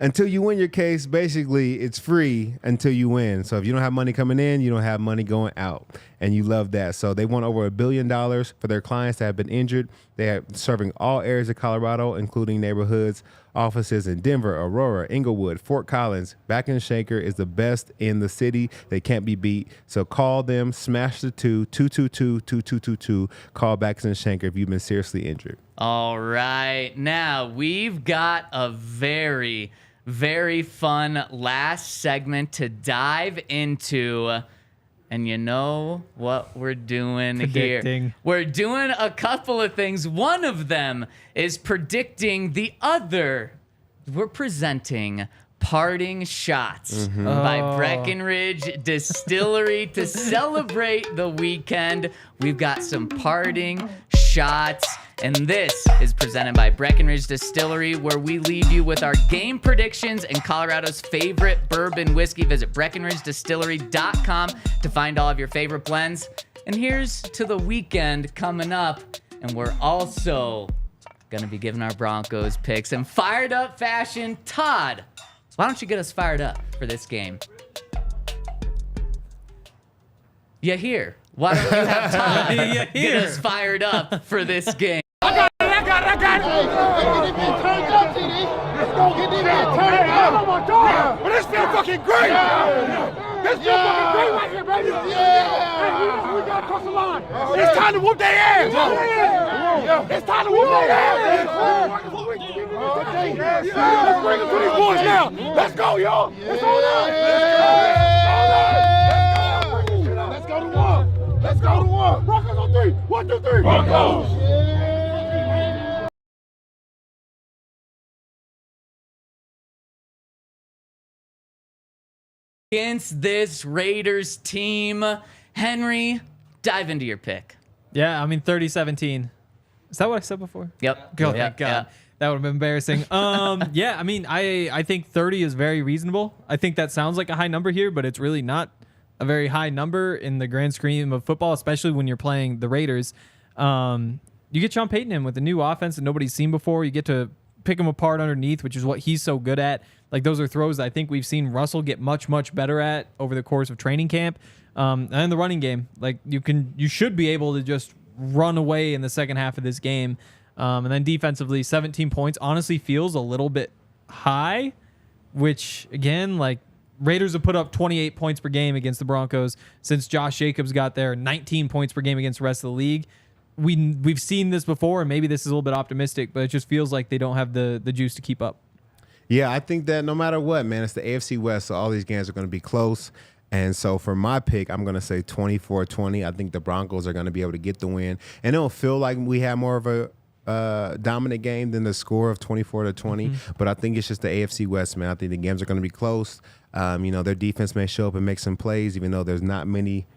until you win your case. Basically, it's free until you win. So if you don't have money coming in, you don't have money going out. And you love that. So they won over $1 billion for their clients that have been injured. They are serving all areas of Colorado, including neighborhoods, offices in Denver, Aurora, Inglewood, Fort Collins. Backus and Shanker is the best in the city. They can't be beat. So call them, smash the 222. Call Backus and Shanker if you've been seriously injured. All right. Now, we've got a very, very fun last segment to dive into. And you know what we're doing here? Predicting. We're doing a couple of things. One of them is predicting the other. We're presenting parting shots by Breckenridge Distillery to celebrate the weekend. We've got some parting shots, and this is presented by Breckenridge Distillery, where we leave you with our game predictions and Colorado's favorite bourbon whiskey. Visit BreckenridgeDistillery.com to find all of your favorite blends. And here's to the weekend coming up, and we're also gonna be giving our Broncos picks in fired up fashion. Todd, why don't you get us fired up for this game? You here? Why don't you have Todd get us fired up for this game? I got it. Hey, get this turned up, TD. Let's go get this turned up. Oh my God. But this feel fucking great. This feel fucking great right here, baby. Hey, we got to cross the line. It's time to whoop their ass. It's time to whoop their ass. Let's bring it to these boys now. Let's go, y'all. It's on us. Let's go to one. Let's go to one. Broncos on 3. 1, 2, 3. Broncos. Against this Raiders team, Henry, dive into your pick. Yeah, I mean 30-17. Is that what I said before? Yep. God, Yeah, thank God. yeah. That would have been embarrassing. Yeah, I mean, I think 30 is very reasonable. I think that sounds like a high number here, but it's really not a very high number in the grand scheme of football, especially when you're playing the Raiders. You get Sean Payton in with a new offense that nobody's seen before. You get to pick him apart underneath, which is what he's so good at. Like those are throws that I think we've seen Russell get much, much better at over the course of training camp. And the running game, like you should be able to just run away in the second half of this game. And then defensively, 17 points honestly feels a little bit high, which again, like Raiders have put up 28 points per game against the Broncos since Josh Jacobs got there, 19 points per game against the rest of the league. We've seen this before, and maybe this is a little bit optimistic, but it just feels like they don't have the juice to keep up. Yeah, I think that no matter what, man, it's the AFC West, so all these games are going to be close. And so for my pick, I'm going to say 24-20. I think the Broncos are going to be able to get the win. And it'll feel like we have more of a dominant game than the score of 24-20. But I think it's just the AFC West, man. I think the games are going to be close. Their defense may show up and make some plays, even though there's not many,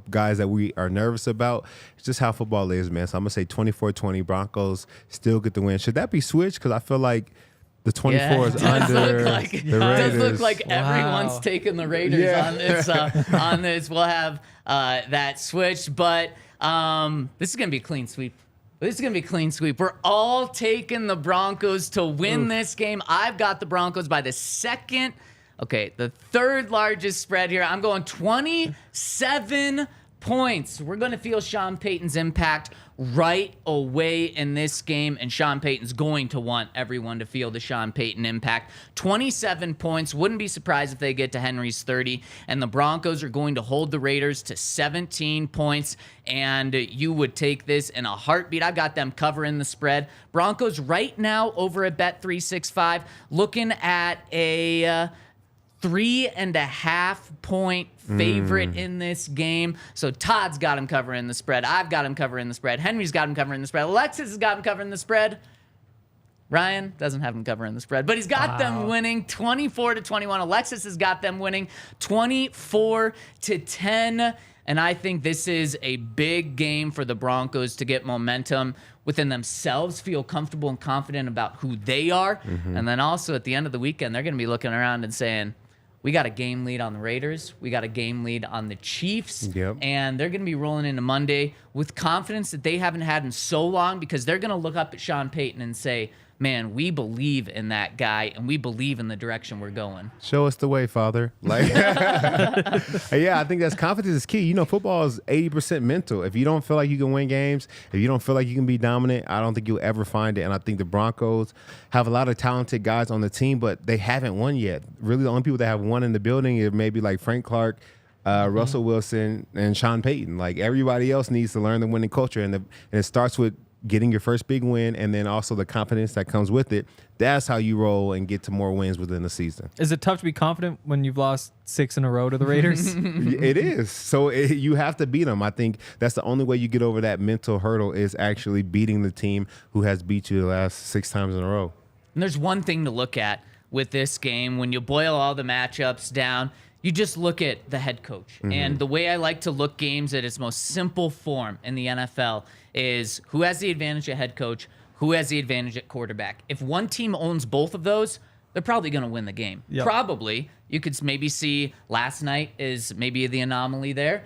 guys that we are nervous about. It's just how football is, man. So I'm going to say 24-20. Broncos still get the win. Should that be switched? Because I feel like the 24 is under the Raiders. It does look like everyone's taking the Raiders on this. We'll have that switch, but this is going to be a clean sweep. We're all taking the Broncos to win this game. I've got the Broncos by the third largest spread here. I'm going 27 points. We're going to feel Sean Payton's impact right away in this game, and Sean Payton's going to want everyone to feel the Sean Payton impact. 27 points. Wouldn't be surprised if they get to Henry's 30, and the Broncos are going to hold the Raiders to 17 points, and you would take this in a heartbeat. I've got them covering the spread. Broncos right now over at Bet365 looking at a 3.5 point favorite in this game. So Todd's got him covering the spread. I've got him covering the spread. Henry's got him covering the spread. Alexis has got him covering the spread. Ryan doesn't have him covering the spread, but he's got them winning 24-21. Alexis has got them winning 24-10. And I think this is a big game for the Broncos to get momentum within themselves, feel comfortable and confident about who they are. And then also at the end of the weekend, they're going to be looking around and saying, we got a game lead on the Raiders. We got a game lead on the Chiefs. And they're going to be rolling into Monday with confidence that they haven't had in so long, because they're going to look up at Sean Payton and say, man, we believe in that guy and we believe in the direction we're going. Show us the way, Father. Yeah, I think that's confidence is key. Football is 80% mental. If you don't feel like you can win games, if you don't feel like you can be dominant, I don't think you'll ever find it. And I think the Broncos have a lot of talented guys on the team, but they haven't won yet. Really, the only people that have won in the building is maybe like Frank Clark, Russell Wilson, and Sean Payton. Like everybody else needs to learn the winning culture, and it starts with getting your first big win, and then also the confidence that comes with it. That's how you roll and get to more wins within the season. Is it tough to be confident when you've lost 6 in a row to the Raiders? It is. So you have to beat them. I think that's the only way you get over that mental hurdle, is actually beating the team who has beat you the last 6 times in a row. And there's one thing to look at with this game. When you boil all the matchups down, you just look at the head coach. And the way I like to look games at its most simple form in the NFL is who has the advantage at head coach, who has the advantage at quarterback. If one team owns both of those, they're probably going to win the game. Probably. You could maybe see last night is maybe the anomaly there.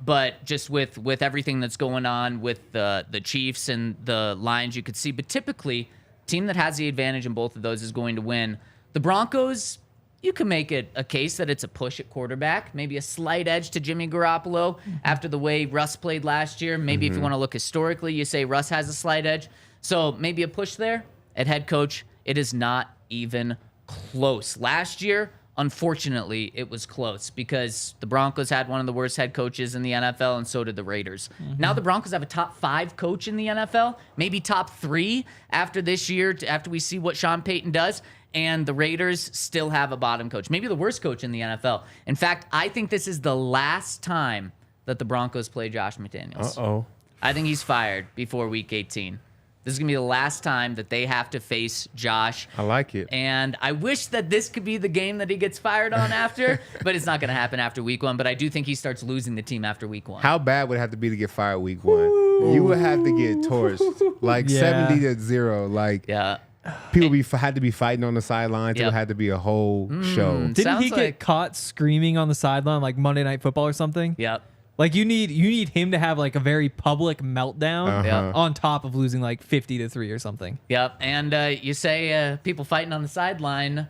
But just with everything that's going on with the Chiefs and the Lions, you could see. But typically, team that has the advantage in both of those is going to win. The Broncos, you can make it a case that it's a push at quarterback, maybe a slight edge to Jimmy Garoppolo after the way Russ played last year. Maybe if you want to look historically, you say Russ has a slight edge. So maybe a push there. At head coach, it is not even close. Last year, unfortunately, it was close because the Broncos had one of the worst head coaches in the NFL, and so did the Raiders. Now the Broncos have a top 5 coach in the NFL, maybe top 3 after this year, after we see what Sean Payton does. And the Raiders still have a bottom coach, maybe the worst coach in the NFL. In fact, I think this is the last time that the Broncos play Josh McDaniels. I think he's fired before week 18. This is going to be the last time that they have to face Josh. I like it. And I wish that this could be the game that he gets fired on after, but it's not going to happen after week 1. But I do think he starts losing the team after week 1. How bad would it have to be to get fired week 1? You would have to get torched, like 70-0. Like, people had to be fighting on the sidelines. It had to be a whole show. Didn't he get caught screaming on the sideline like Monday Night Football or something? Like you need him to have like a very public meltdown Yeah. on top of losing like 50-3 or something. Yep. And you say people fighting on the sideline.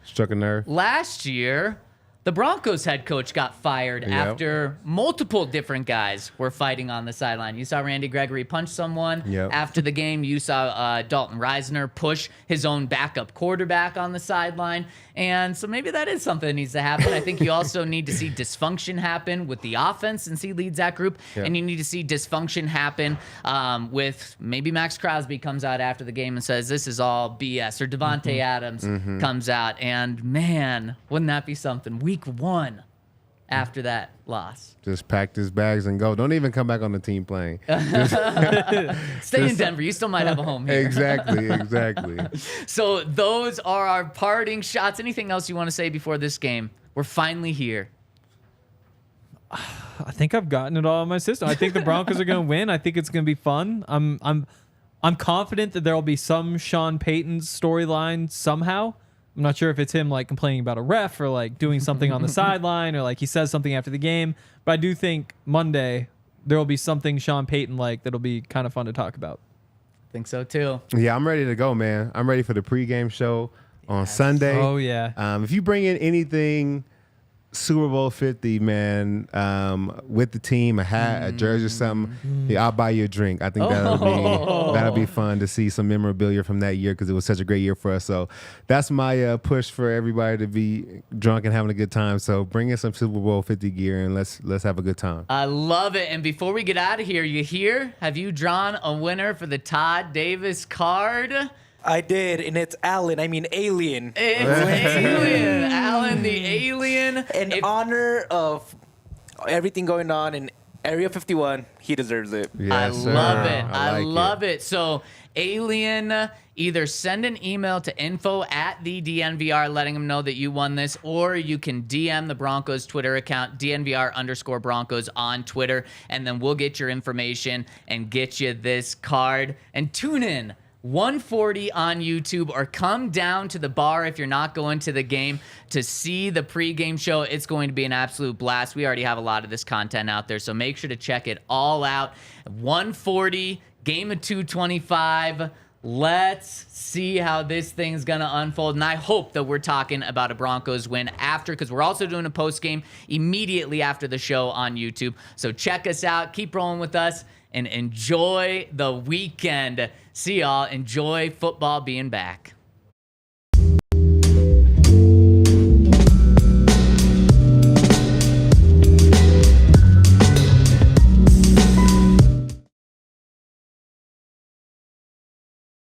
Struck a nerve. Last year, the Broncos head coach got fired after multiple different guys were fighting on the sideline. You saw Randy Gregory punch someone. Yep. After the game, you saw Dalton Reisner push his own backup quarterback on the sideline. And so maybe that is something that needs to happen. I think you also need to see dysfunction happen with the offense and see leads that group. Yep. And you need to see dysfunction happen with maybe Max Crosby comes out after the game and says, this is all BS. Or Davante Adams comes out. And man, wouldn't that be something? Week 1 after that loss. Just packed his bags and go. Don't even come back on the team plane. Stay in Denver. You still might have a home here. Exactly. So those are our parting shots. Anything else you want to say before this game? We're finally here. I think I've gotten it all in my system. I think the Broncos are going to win. I think it's going to be fun. I'm confident that there will be some Sean Payton storyline somehow. I'm not sure if it's him like complaining about a ref or like doing something on the sideline or like he says something after the game. But I do think Monday there will be something Sean Payton like that'll be kind of fun to talk about. I think so too. Yeah, I'm ready to go, man. I'm ready for the pregame show on Sunday. Oh yeah. If you bring in anything Super Bowl 50, man, with the team, a hat, a jersey or something, yeah, I'll buy you a drink. I think that'll be fun to see some memorabilia from that year because it was such a great year for us. So that's my push for everybody to be drunk and having a good time. So bring in some Super Bowl 50 gear and let's have a good time. I love it. And before we get out of here, have you drawn a winner for the Todd Davis card? I did, and it's Allen. I mean, Alien. It's Alien. Alan the Alien. In honor of everything going on in Area 51, he deserves it. I Yes, sir. love it. I like love it. So, Alien, either send an email to info@the DNVR letting them know that you won this, or you can DM the Broncos Twitter account, DNVR_Broncos on Twitter, and then we'll get your information and get you this card. And tune in 1:40 on YouTube, or come down to the bar if you're not going to the game to see the pregame show. It's going to be an absolute blast. We already have a lot of this content out there, so make sure to check it all out. 1:40, game of 225. Let's see how this thing's going to unfold. And I hope that we're talking about a Broncos win after, because we're also doing a post game immediately after the show on YouTube. So check us out. Keep rolling with us and enjoy the weekend. See y'all. Enjoy football being back.